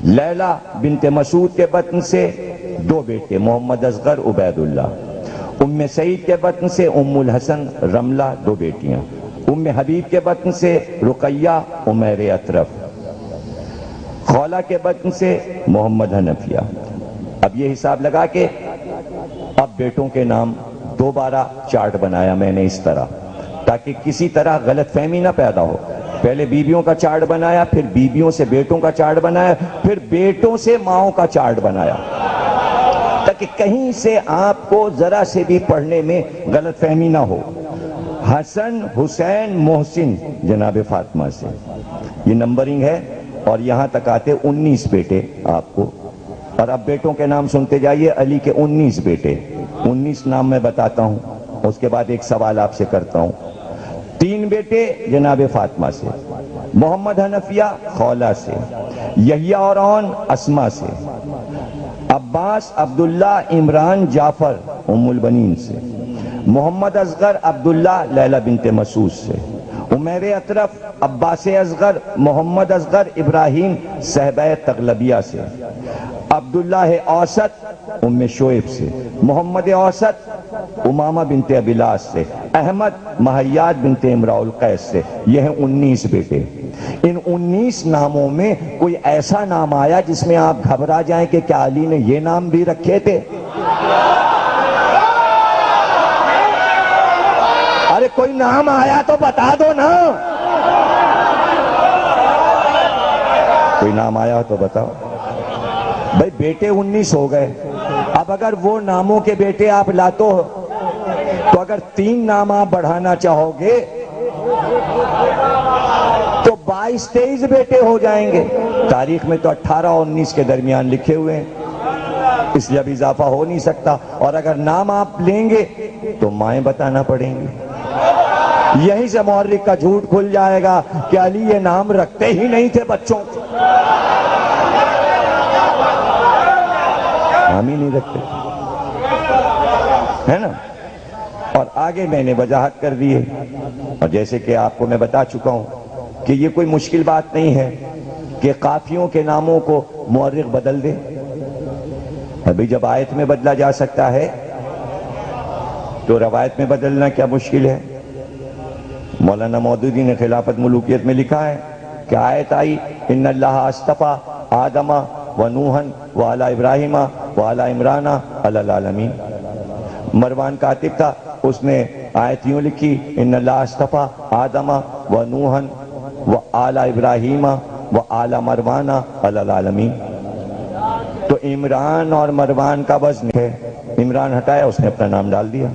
لیلہ بنت مسعود کے بطن سے 2 بیٹے، محمد اصغر، عبید اللہ۔ ام سعید کے بطن سے ام الحسن، رملہ، 2 بیٹیاں۔ ام حبیب کے بطن سے رقیہ، عمیر اطرف۔ خولہ کے بطن سے محمد حنفیہ۔ اب یہ حساب لگا کے اب بیٹوں کے نام دوبارہ چارٹ بنایا میں نے اس طرح، تاکہ کسی طرح غلط فہمی نہ پیدا ہو۔ پہلے بیویوں کا چارٹ بنایا، پھر بیویوں سے بیٹوں کا چارٹ بنایا، پھر بیٹوں سے ماؤں کا چارٹ بنایا، تاکہ کہیں سے آپ کو ذرا سے بھی پڑھنے میں غلط فہمی نہ ہو۔ حسن حسین محسن جناب فاطمہ سے یہ نمبرنگ ہے، اور یہاں تک آتے 19 بیٹے آپ کو۔ اور اب بیٹوں کے نام سنتے جائیے، علی کے 19 بیٹے، 19 نام میں بتاتا ہوں، اس کے بعد ایک سوال آپ سے کرتا ہوں۔ 3 بیٹے جناب فاطمہ سے، محمد حنفیہ خولہ سے، یحییٰ اور عون اسما سے، عباس، عبداللہ، عمران، جعفر ام البنین سے، محمد اصغر، عبداللہ، لیلہ بنت مسعود سے، عمیر اطرف، عباس اصغر، محمد اصغر، ابراہیم، صحبہ تغلبیہ سے، عبداللہ اوسط، ام شعیب سے، محمد اوسط، امامہ بنت ابیلاس سے، احمد، مہیاد بنت امراء القیس سے۔ یہ ہیں 19 بیٹے۔ ان 19 ناموں میں کوئی ایسا نام آیا جس میں آپ گھبرا جائیں کہ کیا علی نے یہ نام بھی رکھے تھے؟ ارے کوئی نام آیا تو بتا دو نا، کوئی نام آیا تو بتاؤ بھائی۔ بیٹے 19 ہو گئے، اب اگر وہ ناموں کے بیٹے آپ لاتو تو اگر 3 نام آپ بڑھانا چاہو گے تو 22-23 بیٹے ہو جائیں گے۔ تاریخ میں تو 18 اور 19 کے درمیان لکھے ہوئے ہیں، اس لیے اب اضافہ ہو نہیں سکتا۔ اور اگر نام آپ لیں گے تو مائیں بتانا پڑیں گی، یہیں سے مورخ کا جھوٹ کھل جائے گا کہ علی یہ نام رکھتے ہی نہیں تھے بچوں کو، نام ہی نہیں رکھتے، ہے نا۔ اور آگے میں نے وضاحت کر دی ہے، اور جیسے کہ آپ کو میں بتا چکا ہوں کہ یہ کوئی مشکل بات نہیں ہے کہ قافیوں کے ناموں کو مورخ بدل دے۔ ابھی جب آیت میں بدلا جا سکتا ہے تو روایت میں بدلنا کیا مشکل ہے؟ مولانا مودودی نے خلافت ملوکیت میں لکھا ہے کہ آیت آئی ان اللہ اصطفیٰ آدم و نوحن و آل ابراہیم و آل عمران علی العالمین. مروان کاتب تھا، اس نے آیت یوں لکھی ان اللہ اصطفیٰ آدم و نوحن و آل ابراہیم و آل مروان علی العالمین. تو عمران اور مروان کا وزن ہے، عمران ہٹایا، اس نے اپنا نام ڈال دیا.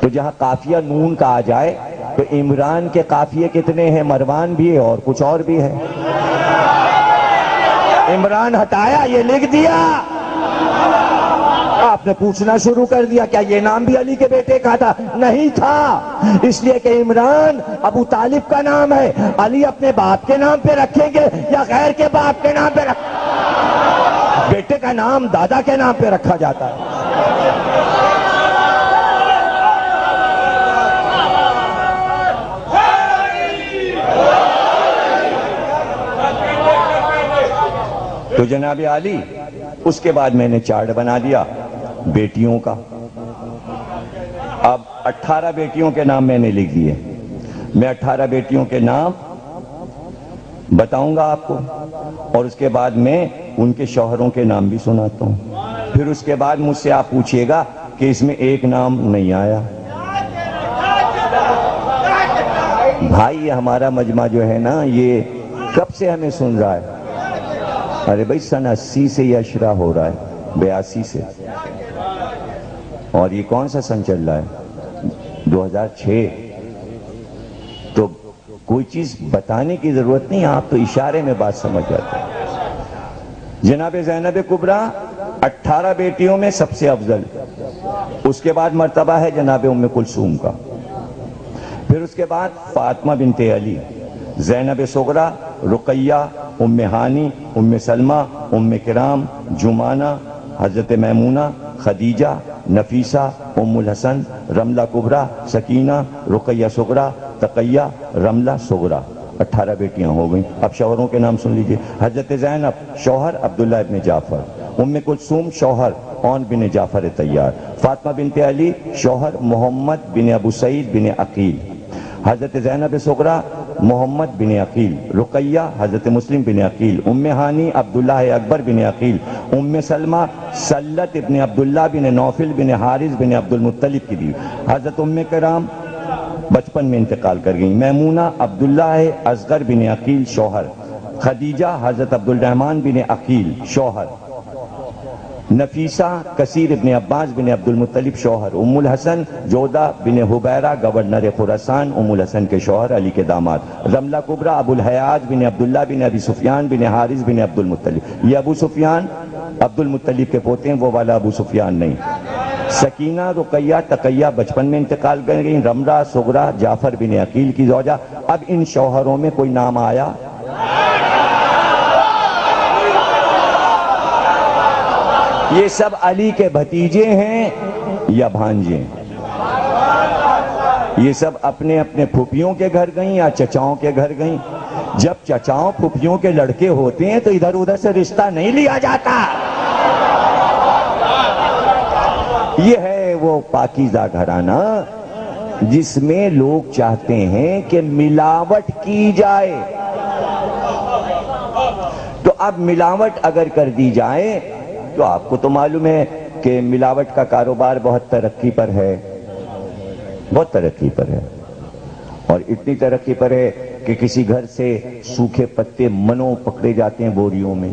تو جہاں قافیہ نون کا آ جائے تو عمران کے قافیے کتنے ہیں؟ مروان بھی ہے اور کچھ اور بھی ہے. عمران ہٹایا، یہ لکھ دیا، آپ نے پوچھنا شروع کر دیا کیا یہ نام بھی علی کے بیٹے کا تھا؟ نہیں تھا، اس لیے کہ عمران ابو طالب کا نام ہے. علی اپنے باپ کے نام پہ رکھیں گے یا غیر کے باپ کے نام پہ بیٹے کا نام دادا کے نام پہ رکھا جاتا ہے. تو جناب علی، اس کے بعد میں نے چارٹ بنا دیا بیٹیوں کا. اب 18 بیٹیوں کے نام میں نے لکھ دیے. میں 18 بیٹیوں کے نام بتاؤں گا آپ کو، اور اس کے بعد میں ان کے شوہروں کے نام بھی سناتا ہوں. پھر اس کے بعد مجھ سے آپ پوچھئے گا کہ اس میں ایک نام نہیں آیا. بھائی یہ ہمارا مجمع جو ہے نا، یہ کب سے ہمیں سن رہا ہے؟ ارے بھائی سن 80 سے یہ اشرا ہو رہا ہے، 82 سے. اور یہ کون سا سن چل رہا ہے؟ 2006. تو کوئی چیز بتانے کی ضرورت نہیں، آپ تو اشارے میں بات سمجھ جاتے ہیں. جناب زینب کبریٰ 18 بیٹیوں میں سب سے افضل. اس کے بعد مرتبہ ہے جناب ام کلثوم کا. پھر اس کے بعد فاطمہ بنت علی، زینب صغریٰ، رقیہ، ام ہانی، ام سلمہ، ام کرام، جمانہ، حضرت میمونہ، خدیجہ، نفیسہ، ام الحسن، رملہ کبریٰ، سکینہ، رقیہ صغریٰ، تقیہ، رملہ صغریٰ. 18 بیٹیاں ہو گئیں. اب شوہروں کے نام سن لیجئے. حضرت زینب شوہر عبداللہ ابن جعفر، ام کلثوم شوہر عون بن جعفر طیار، فاطمہ بنت علی شوہر محمد بن ابو سعید بن عقیل، حضرت زینب صغریٰ محمد بن عقیل، رقیہ حضرت مسلم بن عقیل، ام ہانی عبداللہ اکبر بن عقیل، ام سلمہ سلت ابن عبداللہ بن نوفل بن حارث بن عبد المطلب کی بیوی، حضرت ام کرام بچپن میں انتقال کر گئیں، میمونہ عبداللہ اصغر بن عقیل شوہر، خدیجہ حضرت عبد الرحمن بن عقیل شوہر، نفیسہ کثیر ابن عباس بن عبد المطلب شوہر، ام الحسن جودہ بن حبیرہ گورنر خراسان ام الحسن کے شوہر علی کے داماد، رملہ کبریٰ ابو الحیاج بن عبداللہ بن ابی سفیان بن حارث بن عبد المطلب. یہ ابو سفیان عبد المطلب کے پوتے ہیں، وہ والا ابو سفیان نہیں. سکینہ رقیہ تقیہ بچپن میں انتقال کر گئیں، رملہ صغریٰ جعفر بن عقیل کی زوجہ. اب ان شوہروں میں کوئی نام آیا؟ یہ سب علی کے بھتیجے ہیں یا بھانجے ہیں؟ یہ سب اپنے اپنے پھوپھیوں کے گھر گئیں یا چچاؤں کے گھر گئیں؟ جب چچاؤں پھوپھیوں کے لڑکے ہوتے ہیں تو ادھر ادھر سے رشتہ نہیں لیا جاتا. یہ ہے وہ پاکیزہ گھرانہ جس میں لوگ چاہتے ہیں کہ ملاوٹ کی جائے. تو اب ملاوٹ اگر کر دی جائے تو آپ کو تو معلوم ہے کہ ملاوٹ کا کاروبار بہت ترقی پر ہے، بہت ترقی پر ہے. اور اتنی ترقی پر ہے کہ کسی گھر سے سوکھے پتے منوں پکڑے جاتے ہیں بوریوں میں.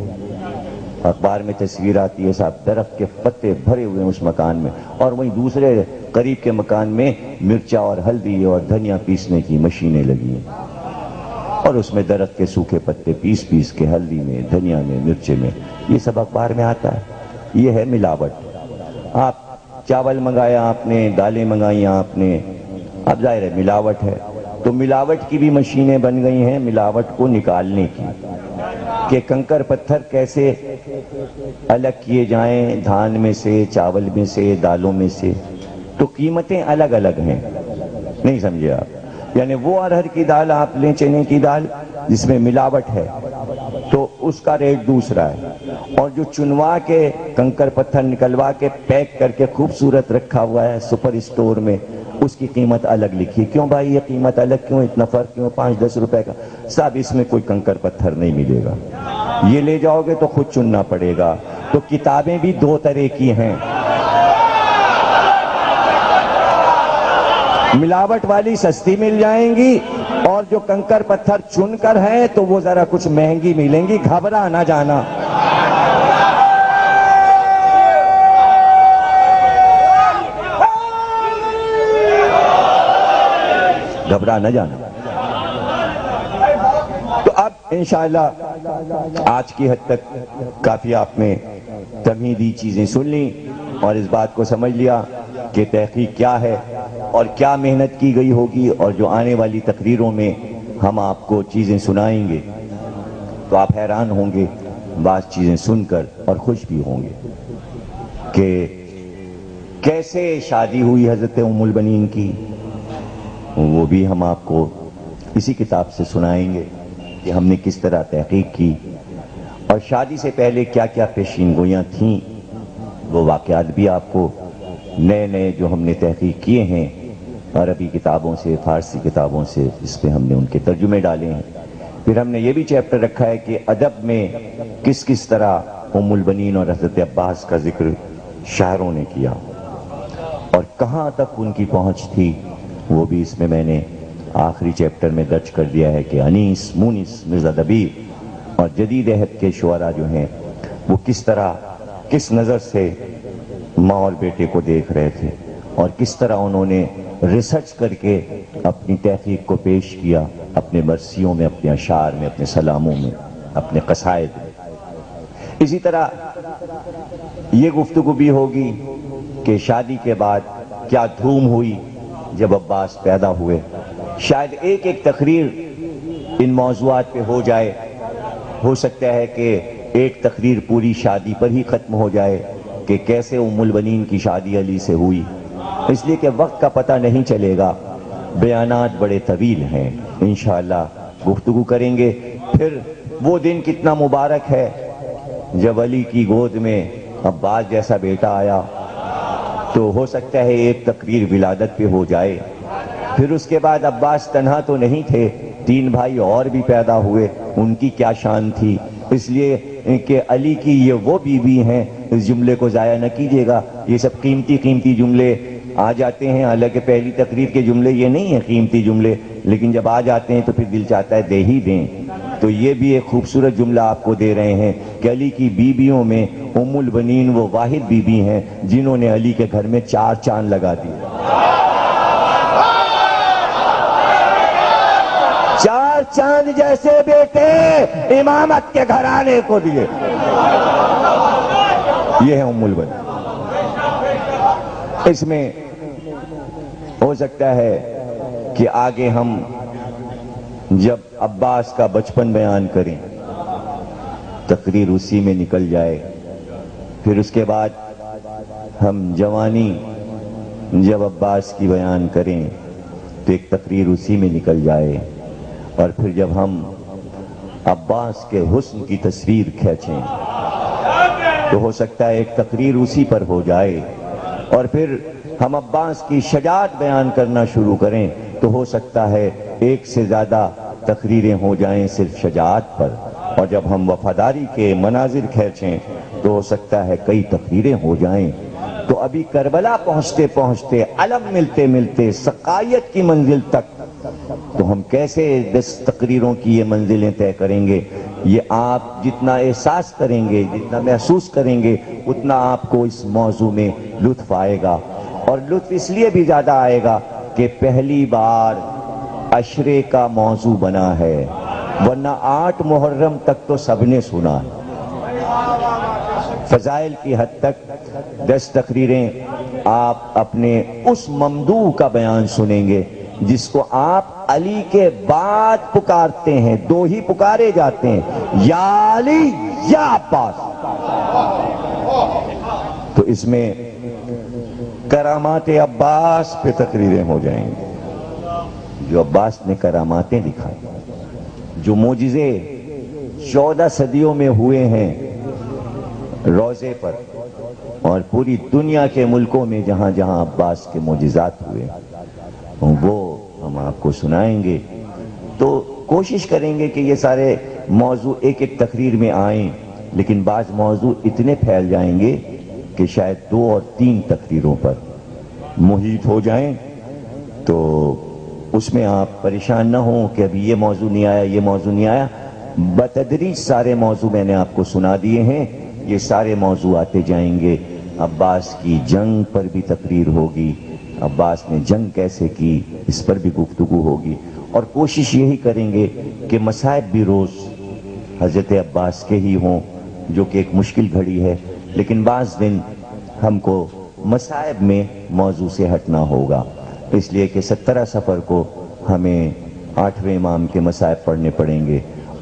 اخبار میں تصویر آتی ہے صاحب درخت کے پتے بھرے ہوئے ہیں اس مکان میں، اور وہیں دوسرے قریب کے مکان میں مرچا اور ہلدی اور دھنیا پیسنے کی مشینیں لگی ہیں، اور اس میں درخت کے سوکھے پتے پیس پیس کے ہلدی میں، دھنیا میں، مرچے میں. یہ سب اخبار میں آتا ہے. یہ ہے ملاوٹ. آپ چاول منگایا آپ نے، دالیں منگائیں آپ نے، اب ظاہر ہے ملاوٹ ہے. تو ملاوٹ کی بھی مشینیں بن گئی ہیں ملاوٹ کو نکالنے کی، کہ کنکر پتھر کیسے الگ کیے جائیں دھان میں سے، چاول میں سے، دالوں میں سے. تو قیمتیں الگ الگ ہیں، نہیں سمجھے آپ؟ یعنی وہ ارہر کی دال آپ لیں، چنے کی دال جس میں ملاوٹ ہے تو اس کا ریٹ دوسرا ہے، اور جو چنوا کے کنکر پتھر نکلوا کے پیک کر کے خوبصورت رکھا ہوا ہے سپر اسٹور میں، اس کی قیمت الگ لکھی. کیوں بھائی یہ قیمت الگ کیوں, اتنا فرق کیوں, 5-10 روپے کا؟ صاحب اس میں کوئی کنکر پتھر نہیں ملے گا, یہ لے جاؤ گے تو خود چننا پڑے گا. تو کتابیں بھی 2 طرح کی ہیں, ملاوٹ والی سستی مل جائیں گی, اور جو کنکر پتھر چن کر ہیں تو وہ ذرا کچھ مہنگی ملیں گی. گھبرا نہ جانا. گھبرا نہ جانا. تو اب انشاءاللہ آج کی حد تک کافی آپ نے تمہیدی چیزیں سن لیں اور اس بات کو سمجھ لیا کہ تحقیق کیا ہے اور کیا محنت کی گئی ہوگی, اور جو آنے والی تقریروں میں ہم آپ کو چیزیں سنائیں گے تو آپ حیران ہوں گے بعض چیزیں سن کر, اور خوش بھی ہوں گے کہ کیسے شادی ہوئی حضرت ام البنین کی. وہ بھی ہم آپ کو اسی کتاب سے سنائیں گے کہ ہم نے کس طرح تحقیق کی, اور شادی سے پہلے کیا کیا پیشین گوئیاں تھیں. وہ واقعات بھی آپ کو نئے نئے جو ہم نے تحقیق کیے ہیں عربی کتابوں سے, فارسی کتابوں سے, اس پہ ہم نے ان کے ترجمے ڈالے ہیں. پھر ہم نے یہ بھی چیپٹر رکھا ہے کہ ادب میں کس کس طرح ام البنین اور حضرت عباس کا ذکر شاعروں نے کیا اور کہاں تک ان کی پہنچ تھی. وہ بھی اس میں میں نے آخری چیپٹر میں درج کر دیا ہے کہ انیس, مونس, مرزا دبیر اور جدید عہد کے شعراء جو ہیں وہ کس طرح, کس نظر سے ماں اور بیٹے کو دیکھ رہے تھے, اور کس طرح انہوں نے ریسرچ کر کے اپنی تحقیق کو پیش کیا اپنے مرثیوں میں, اپنے اشعار میں, اپنے سلاموں میں, اپنے قصائد میں. اسی طرح یہ گفتگو بھی ہوگی کہ شادی کے بعد کیا دھوم ہوئی جب عباس پیدا ہوئے. شاید ایک ایک تقریر ان موضوعات پہ ہو جائے. ہو سکتا ہے کہ ایک تقریر پوری شادی پر ہی ختم ہو جائے کہ کیسے ام البنین کی شادی علی سے ہوئی, اس لیے کہ وقت کا پتہ نہیں چلے گا, بیانات بڑے طویل ہیں. انشاءاللہ گفتگو کریں گے. پھر وہ دن کتنا مبارک ہے جب علی کی گود میں عباس جیسا بیٹا آیا. تو ہو سکتا ہے ایک تقریر ولادت پہ ہو جائے. پھر اس کے بعد عباس تنہا تو نہیں تھے, 3 بھائی اور بھی پیدا ہوئے, ان کی کیا شان تھی. اس لیے کہ علی کی یہ وہ بیوی ہیں, اس جملے کو ضائع نہ کیجیے گا. یہ سب قیمتی قیمتی جملے آ جاتے ہیں, حالانکہ پہلی تقریر کے جملے یہ نہیں ہیں قیمتی جملے, لیکن جب آ جاتے ہیں تو پھر دل چاہتا ہے دے ہی دیں. تو یہ بھی ایک خوبصورت جملہ آپ کو دے رہے ہیں کہ علی کی بیویوں میں ام البنین وہ واحد بیوی ہیں جنہوں نے علی کے گھر میں 4 چاند لگا دیے. 4 چاند جیسے بیٹے امامت کے گھرانے کو دیے. یہ ہے ام البنین. اس میں ہو سکتا ہے کہ آگے ہم جب عباس کا بچپن بیان کریں تقریر اسی میں نکل جائے. پھر اس کے بعد ہم جوانی جب عباس کی بیان کریں تو ایک تقریر اسی میں نکل جائے. اور پھر جب ہم عباس کے حسن کی تصویر کھینچیں تو ہو سکتا ہے ایک تقریر اسی پر ہو جائے. اور پھر ہم عباس کی شجاعت بیان کرنا شروع کریں تو ہو سکتا ہے ایک سے زیادہ تقریریں ہو جائیں صرف شجاعت پر. اور جب ہم وفاداری کے مناظر کھینچیں تو ہو سکتا ہے کئی تقریریں ہو جائیں. تو ابھی کربلا پہنچتے پہنچتے, علم ملتے ملتے سقائیت کی منزل تک, تو ہم کیسے 10 تقریروں کی یہ منزلیں طے کریں گے. یہ آپ جتنا احساس کریں گے, جتنا محسوس کریں گے, اتنا آپ کو اس موضوع میں لطف آئے گا. اور لطف اس لیے بھی زیادہ آئے گا کہ پہلی بار عشرے کا موضوع بنا ہے, ورنہ 8 محرم تک تو سب نے سنا ہے. فضائل کی حد تک 10 تقریریں آپ اپنے اس ممدوح کا بیان سنیں گے جس کو آپ علی کے بعد پکارتے ہیں. 2 ہی پکارے جاتے ہیں, یا علی یا عباس. تو اس میں کرامات عباس پہ تقریریں ہو جائیں گی. جو عباس نے کراماتیں دکھائی, جو معجزے 14 صدیوں میں ہوئے ہیں, روضے پر اور پوری دنیا کے ملکوں میں جہاں جہاں عباس کے معجزات ہوئے وہ ہم آپ کو سنائیں گے. تو کوشش کریں گے کہ یہ سارے موضوع ایک ایک تقریر میں آئیں، لیکن بعض موضوع اتنے پھیل جائیں گے کہ شاید 2 اور 3 تقریروں پر محیط ہو جائیں. تو اس میں آپ پریشان نہ ہوں کہ ابھی یہ موضوع نہیں آیا، یہ موضوع نہیں آیا. بتدریج سارے موضوع میں نے آپ کو سنا دیے ہیں، یہ سارے موضوع آتے جائیں گے. عباس کی جنگ پر بھی تقریر ہوگی، عباس نے جنگ کیسے کی اس پر بھی گفتگو ہوگی، اور کوشش یہی کریں گے کہ مصائب بھی روز حضرت عباس کے ہی ہوں، جو کہ ایک مشکل گھڑی ہے، لیکن بعض دن ہم کو مصائب میں موضوع سے ہٹنا ہوگا، اس لیے کہ 17 صفر کو ہمیں 8ویں امام کے مصائب پڑھنے پڑیں گے،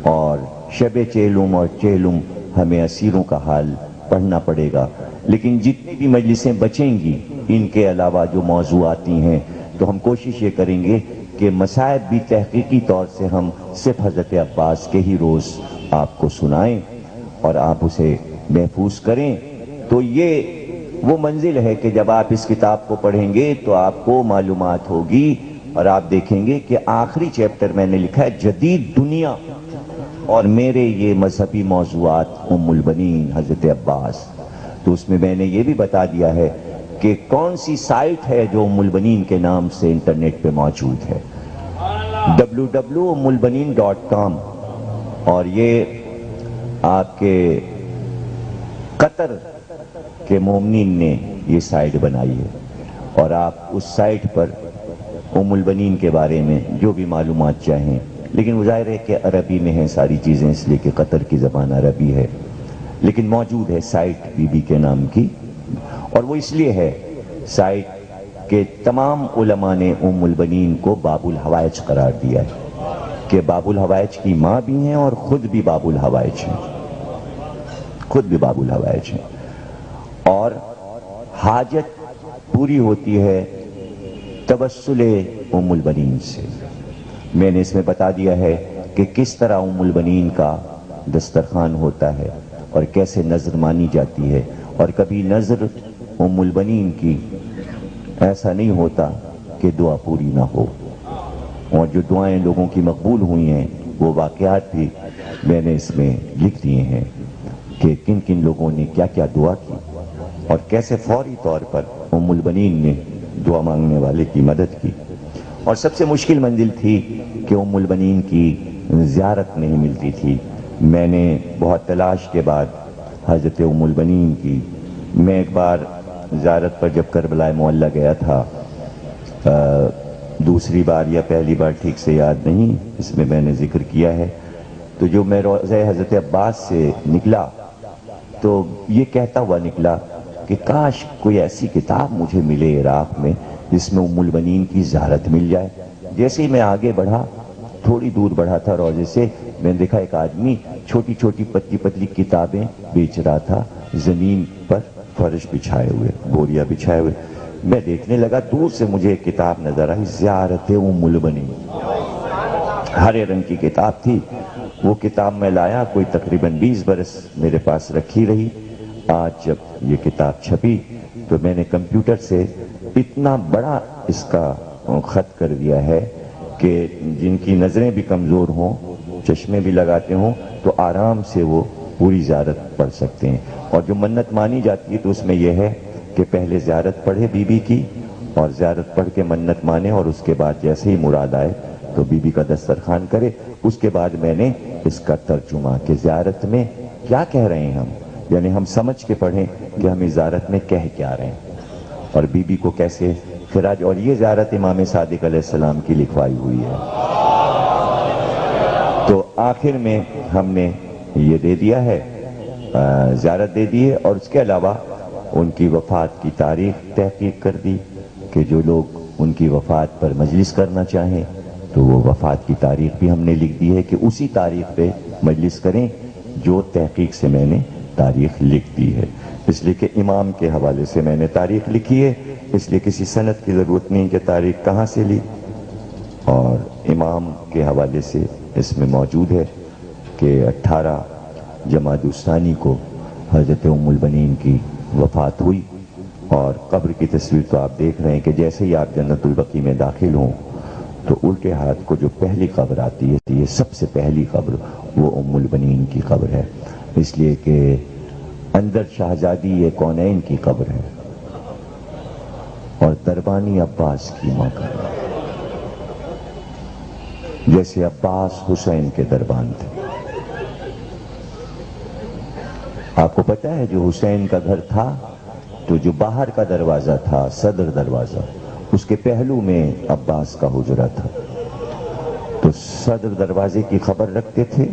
اور شب چیلم اور چیلم ہمیں اسیروں کا حال پڑھنا پڑے گا. لیکن جتنی بھی مجلسیں بچیں گی ان کے علاوہ جو موضوع آتی ہیں، تو ہم کوشش یہ کریں گے کہ مصائب بھی تحقیقی طور سے ہم صرف حضرت عباس کے ہی روز آپ کو سنائیں اور آپ اسے محفوظ کریں. تو یہ وہ منزل ہے کہ جب آپ اس کتاب کو پڑھیں گے تو آپ کو معلومات ہوگی، اور آپ دیکھیں گے کہ آخری چیپٹر میں نے لکھا ہے جدید دنیا اور میرے یہ مذہبی موضوعات ام البنین حضرت عباس. تو اس میں میں نے یہ بھی بتا دیا ہے کہ کون سی سائٹ ہے جو ام البنین کے نام سے انٹرنیٹ پہ موجود ہے، www.umulbanin.com، اور یہ آپ کے قطر کے مومنین نے یہ سائٹ بنائی ہے، اور آپ اس سائٹ پر ام البنین کے بارے میں جو بھی معلومات چاہیں، لیکن ظاہر ہے کہ عربی میں ہیں ساری چیزیں، اس لیے کہ قطر کی زبان عربی ہے، لیکن موجود ہے سائٹ بی بی کے نام کی. اور وہ اس لیے ہے سائٹ کہ تمام علماء نے ام البنین کو باب الحوائج قرار دیا ہے، کہ باب الحوائج کی ماں بھی ہیں اور خود بھی باب الحوائج ہیں، خود بھی باب الحوائج ہیں. اور حاجت پوری ہوتی ہے توسل ام البنین سے. میں نے اس میں بتا دیا ہے کہ کس طرح ام البنین کا دسترخوان ہوتا ہے اور کیسے نظر مانی جاتی ہے، اور کبھی نظر ام البنین کی ایسا نہیں ہوتا کہ دعا پوری نہ ہو، اور جو دعائیں لوگوں کی مقبول ہوئی ہیں وہ واقعات بھی میں نے اس میں لکھ دیے ہیں کہ کن کن لوگوں نے کیا کیا دعا کی، اور کیسے فوری طور پر ام البنین نے دعا مانگنے والے کی مدد کی. اور سب سے مشکل منزل تھی کہ ام البنین کی زیارت نہیں ملتی تھی. میں نے بہت تلاش کے بعد حضرت ام البنین کی، میں ایک بار زیارت پر جب کربلا معلیٰ گیا تھا، دوسری بار یا پہلی بار ٹھیک سے یاد نہیں، اس میں نے ذکر کیا ہے. تو جو میں روضہ حضرت عباس سے نکلا تو یہ کہتا ہوا نکلا کہ کاش کوئی ایسی کتاب مجھے ملے عراق میں جس میں ام البنین کی زیارت مل جائے. جیسے ہی میں آگے بڑھا، تھوڑی دور بڑھا تھا روضے سے، میں نے دیکھا ایک آدمی چھوٹی چھوٹی پتلی پتلی کتابیں بیچ رہا تھا، زمین پر فرش بچھائے ہوئے، بوریا بچھائے ہوئے. میں دیکھنے لگا، دور سے مجھے ایک کتاب نظر آئی، زیارت ام البنین، ہرے رنگ کی کتاب تھی. وہ کتاب میں لایا، کوئی تقریباً 20 برس میرے پاس رکھی رہی. آج جب یہ کتاب چھپی تو میں نے کمپیوٹر سے اتنا بڑا اس کا خط کر دیا ہے کہ جن کی نظریں بھی کمزور ہوں، چشمے بھی لگاتے ہوں، تو آرام سے وہ پوری زیارت پڑھ سکتے ہیں. اور جو منت مانی جاتی ہے تو اس میں یہ ہے کہ پہلے زیارت پڑھے بی بی کی، اور زیارت پڑھ کے منت مانے، اور اس کے بعد جیسے ہی مراد آئے تو بی بی کا دسترخوان کرے. اس کے بعد میں نے اس کا ترجمہ کہ زیارت میں کیا کہہ رہے ہیں ہم، یعنی ہم سمجھ کے پڑھیں کہ ہم اس زیارت میں کہہ کیا رہے ہیں، اور بی بی کو کیسے خراج. اور یہ زیارت امام صادق علیہ السلام کی لکھوائی ہوئی ہے. تو آخر میں ہم نے یہ دے دیا ہے، زیارت دے دی ہے، اور اس کے علاوہ ان کی وفات کی تاریخ تحقیق کر دی کہ جو لوگ ان کی وفات پر مجلس کرنا چاہیں تو وہ وفات کی تاریخ بھی ہم نے لکھ دی ہے کہ اسی تاریخ پہ مجلس کریں جو تحقیق سے میں نے تاریخ لکھ دی ہے. اس لیے کہ امام کے حوالے سے میں نے تاریخ لکھی ہے، اس لیے کسی سند کی ضرورت نہیں کہ تاریخ کہاں سے لی. اور امام کے حوالے سے اس میں موجود ہے کہ 18 جمادی الثانی کو حضرت ام البنین کی وفات ہوئی، اور قبر کی تصویر تو آپ دیکھ رہے ہیں کہ جیسے ہی آپ جنت البقیع میں داخل ہوں تو الٹے ہاتھ کو جو پہلی قبر آتی ہے، یہ سب سے پہلی قبر وہ ام البنین کی قبر ہے، اس لیے کہ اندر شہزادی یہ کونین کی قبر ہے اور دربانی عباس کی ماں کا، جیسے عباس حسین کے دربان تھے۔ آپ کو پتا ہے جو حسین کا گھر تھا تو جو باہر کا دروازہ تھا، صدر دروازہ، اس کے پہلو میں عباس کا حجرہ تھا، تو صدر دروازے کی خبر رکھتے تھے،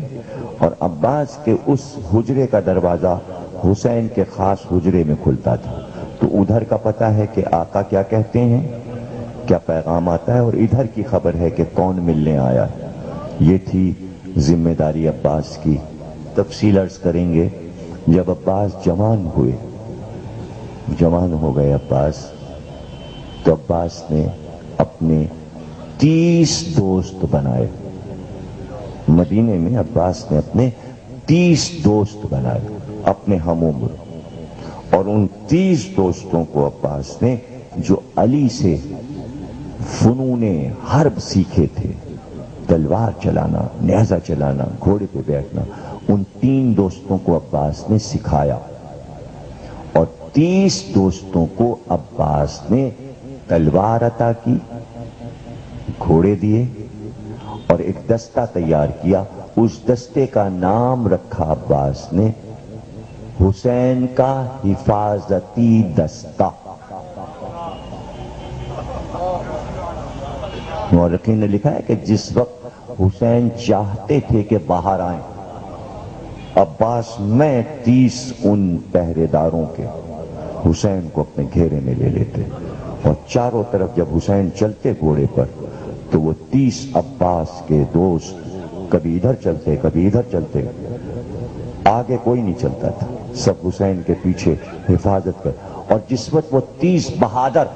اور عباس کے اس حجرے کا دروازہ حسین کے خاص حجرے میں کھلتا تھا، تو ادھر کا پتہ ہے کہ آقا کیا کہتے ہیں، کیا پیغام آتا ہے، اور ادھر کی خبر ہے کہ کون ملنے آیا ہے۔ یہ تھی ذمہ داری عباس کی۔ تفصیل عرض کریں گے، جب عباس جوان ہوئے، جوان ہو گئے عباس، تو عباس نے اپنے 30 دوست بنائے۔ مدینے میں عباس نے اپنے 30 دوست بنائے، اپنے ہم عمر، اور ان 30 دوستوں کو عباس نے جو علی سے فنون حرب سیکھے تھے، تلوار چلانا، نیزہ چلانا، گھوڑے پہ بیٹھنا، ان 3 دوستوں کو عباس نے سکھایا، اور 30 دوستوں کو عباس نے تلوار عطا کی، گھوڑے دیے، اور ایک دستہ تیار کیا۔ اس دستے کا نام رکھا عباس نے حسین کا حفاظتی دستہ۔ مورخین نے لکھا ہے کہ جس وقت حسین چاہتے تھے کہ باہر آئیں، عباس میں 30 ان پہرے داروں کے حسین کو اپنے گھیرے میں لے لیتے، اور چاروں طرف جب حسین چلتے گھوڑے پر تو وہ 30 عباس کے دوست کبھی ادھر چلتے کبھی ادھر چلتے، آگے کوئی نہیں چلتا تھا، سب حسین کے پیچھے حفاظت کر۔ اور جس وقت وہ 30 بہادر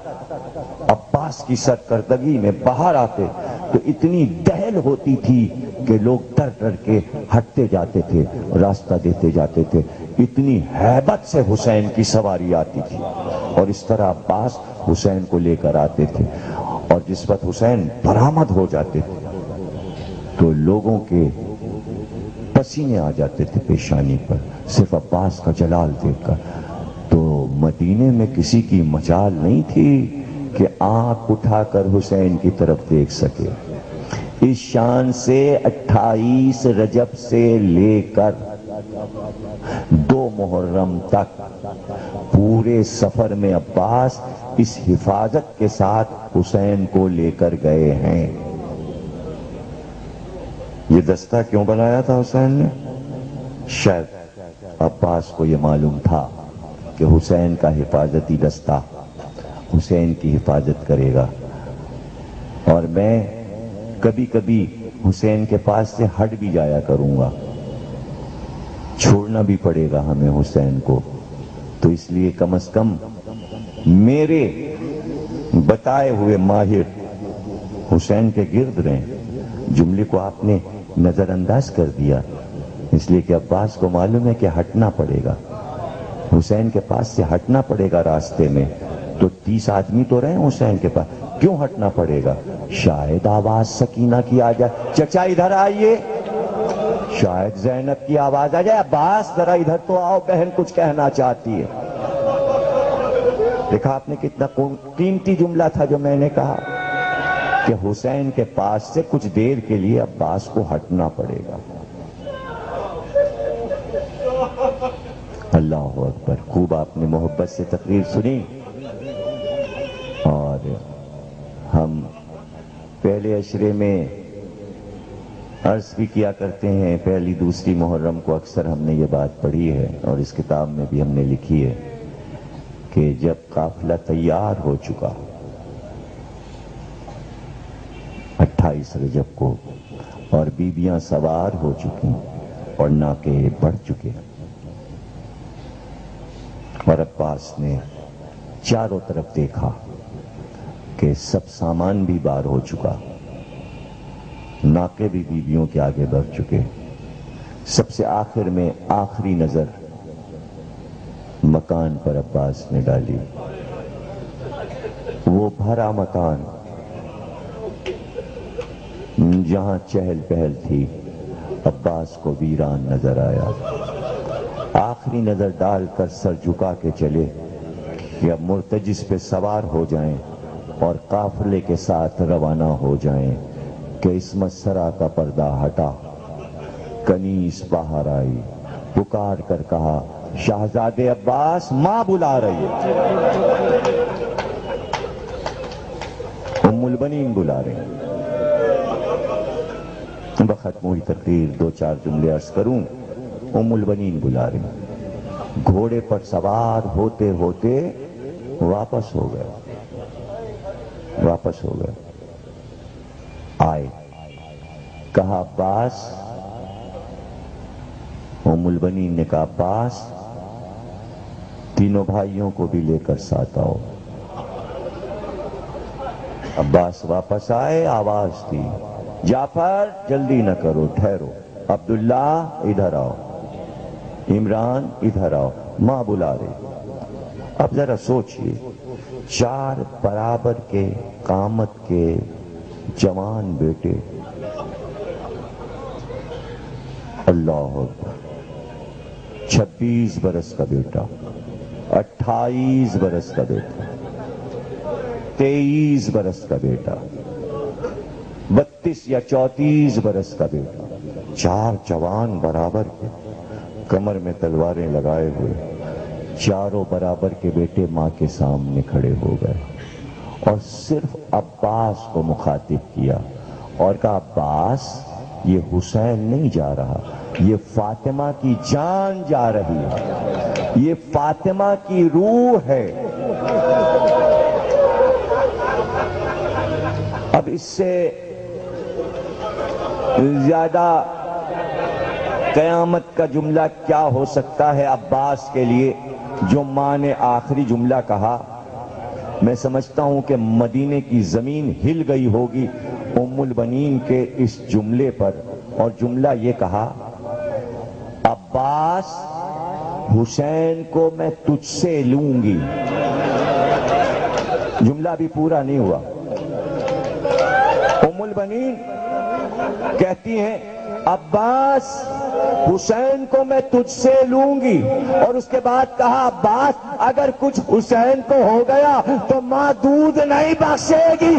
عباس کی سرکردگی میں باہر آتے تو اتنی دہل ہوتی تھی کہ لوگ ڈر ڈر کے ہٹتے جاتے تھے، راستہ دیتے جاتے تھے، اتنی ہیبت سے حسین کی سواری آتی تھی، اور اس طرح عباس حسین کو لے کر آتے تھے، اور جس وقت حسین برآمد ہو جاتے تھے تو لوگوں کے پسینے آ جاتے تھے پیشانی پر، صرف عباس کا جلال دیکھ کر۔ تو مدینے میں کسی کی مجال نہیں تھی کہ آنکھ اٹھا کر حسین کی طرف دیکھ سکے۔ اس شان سے 28 رجب سے لے کر 2 محرم تک پورے سفر میں عباس اس حفاظت کے ساتھ حسین کو لے کر گئے ہیں۔ یہ دستہ کیوں بنایا تھا حسین نے؟ شاید عباس کو یہ معلوم تھا کہ حسین کا حفاظتی دستہ حسین کی حفاظت کرے گا، اور میں کبھی کبھی حسین کے پاس سے ہٹ بھی جایا کروں گا، چھوڑنا بھی پڑے گا ہمیں حسین کو، تو اس لیے کم از کم میرے بتائے ہوئے ماہر حسین کے گرد رہیں۔ جملے کو آپ نے نظر انداز کر دیا، اس لیے کہ عباس کو معلوم ہے کہ ہٹنا پڑے گا، حسین کے پاس سے ہٹنا پڑے گا راستے میں، تو 30 آدمی تو رہے حسین کے پاس، کیوں ہٹنا پڑے گا؟ شاید آواز سکینہ کی آ جائے، چچا ادھر آئیے، شاید زینب کی آواز آ جائے، عباس ذرا ادھر تو آؤ، بہن کچھ کہنا چاہتی ہے۔ دیکھا آپ نے کتنا قیمتی جملہ تھا جو میں نے کہا کہ حسین کے پاس سے کچھ دیر کے لیے عباس کو ہٹنا پڑے گا۔ اللہ اکبر، خوب آپ نے محبت سے تقریر سنی، اور ہم پہلے عشرے میں عرض بھی کیا کرتے ہیں، پہلی دوسری محرم کو اکثر ہم نے یہ بات پڑھی ہے، اور اس کتاب میں بھی ہم نے لکھی ہے کہ جب قافلہ تیار ہو چکا 28 رجب کو، اور بیبیاں سوار ہو چکی اور ناکے بڑھ چکے، اور عباس نے چاروں طرف دیکھا کہ سب سامان بھی بار ہو چکا، ناکے بھی بیویوں کے آگے بڑھ چکے، سب سے آخر میں آخری نظر مکان پر عباس نے ڈالی. وہ بھرا مکان جہاں چہل پہل تھی عباس کو ویران نظر آیا. آخری نظر ڈال کر سر جھکا کے چلے کہ اب مرتجس پہ سوار ہو جائیں اور قافلے کے ساتھ روانہ ہو جائیں کہ عصمت سرا کا پردہ ہٹا. کنیز باہر آئی, پکار کر کہا, شہزادے عباس, ماں بلا رہی ہے. ام البنین بلا رہے ہیں. بختم ہوئی تقریر دو چار جملے عرض کروں. ام البنین بلا رہے ہیں. گھوڑے پر سوار ہوتے ہوتے واپس ہو گئے. آئے, کہا عباس. ام البنین نے کہا عباس تینوں بھائیوں کو بھی لے کر ساتھ آؤ. عباس واپس آئے. آواز تھی, جعفر جلدی نہ کرو, ٹھہرو. عبداللہ ادھر آؤ, عمران ادھر آؤ, ماں بلا رہے. اب ذرا سوچئے, 4 برابر کے قامت کے جوان بیٹے, اللہ اکبر, 26 برس کا بیٹا, 28 برس کا بیٹا, 23 برس کا بیٹا, 32 یا 34 برس کا بیٹا, 4 جوان برابر کے, کمر میں تلواریں لگائے ہوئے, چاروں برابر کے بیٹے ماں کے سامنے کھڑے ہو گئے اور صرف عباس کو مخاطب کیا اور کہا, عباس یہ حسین نہیں جا رہا, یہ فاطمہ کی جان جا رہی ہے, یہ فاطمہ کی روح ہے. اب اس سے زیادہ قیامت کا جملہ کیا ہو سکتا ہے عباس کے لیے, جو ماں نے آخری جملہ کہا. میں سمجھتا ہوں کہ مدینے کی زمین ہل گئی ہوگی ام البنین کے اس جملے پر, اور جملہ یہ کہا, عباس حسین کو میں تجھ سے لوں گی. جملہ بھی پورا نہیں ہوا. ام البنین کہتی ہیں, عباس حسین کو میں تجھ سے لوں گی, اور اس کے بعد کہا, عباس اگر کچھ حسین کو ہو گیا تو ماں دودھ نہیں بخشے گی.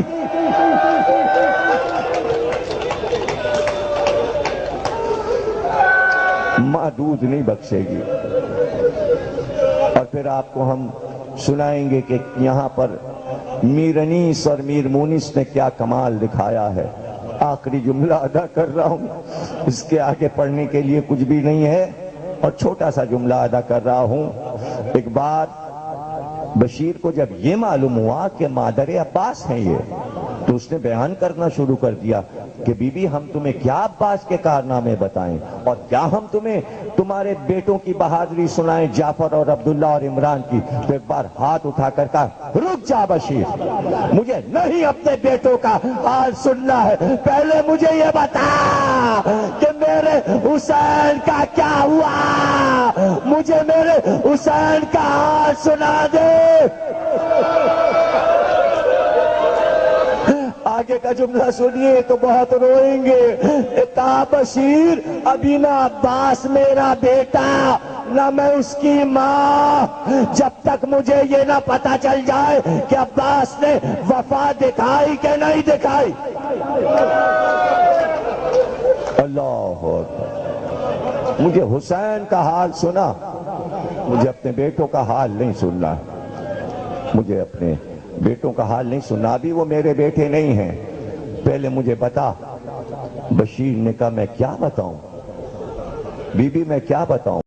ماں دودھ نہیں بخشے گی. اور پھر آپ کو ہم سنائیں گے کہ یہاں پر میر انیس اور میر مونس نے کیا کمال دکھایا ہے. آخری جملہ ادا کر رہا ہوں, اس کے آگے پڑھنے کے لیے کچھ بھی نہیں ہے, اور چھوٹا سا جملہ ادا کر رہا ہوں. ایک بار بشیر کو جب یہ معلوم ہوا کہ مادر عباس ہیں یہ, تو اس نے بیان کرنا شروع کر دیا کہ بی بی ہم تمہیں کیا عباس کے کارنامے بتائیں, اور کیا ہم تمہیں تمہارے بیٹوں کی بہادری سنائیں, جعفر اور عبداللہ اور عمران کی. تو ایک بار ہاتھ اٹھا کر کہا, رک جا بشیر, مجھے نہیں اپنے بیٹوں کا حال سننا ہے, پہلے مجھے یہ بتا کہ میرے حسین کا کیا ہوا, مجھے میرے حسین کا حال سنا دے. آگے کا جملہ سنیے تو بہت روئیں گے. کہا, بشیر ابھی نہ عباس میرا بیٹا نہ میں اس کی ماں, جب تک مجھے یہ نہ پتا چل جائے کہ عباس نے وفا دکھائی کہ نہیں دکھائی. اللہ اکبر. مجھے حسین کا حال سنا, مجھے اپنے بیٹوں کا حال نہیں سننا, مجھے اپنے بیٹوں کا حال نہیں سننا. ابھی وہ میرے بیٹے نہیں ہیں, پہلے مجھے بتا. بشیر نے کہا, میں کیا بتاؤں بی بی, میں کیا بتاؤں.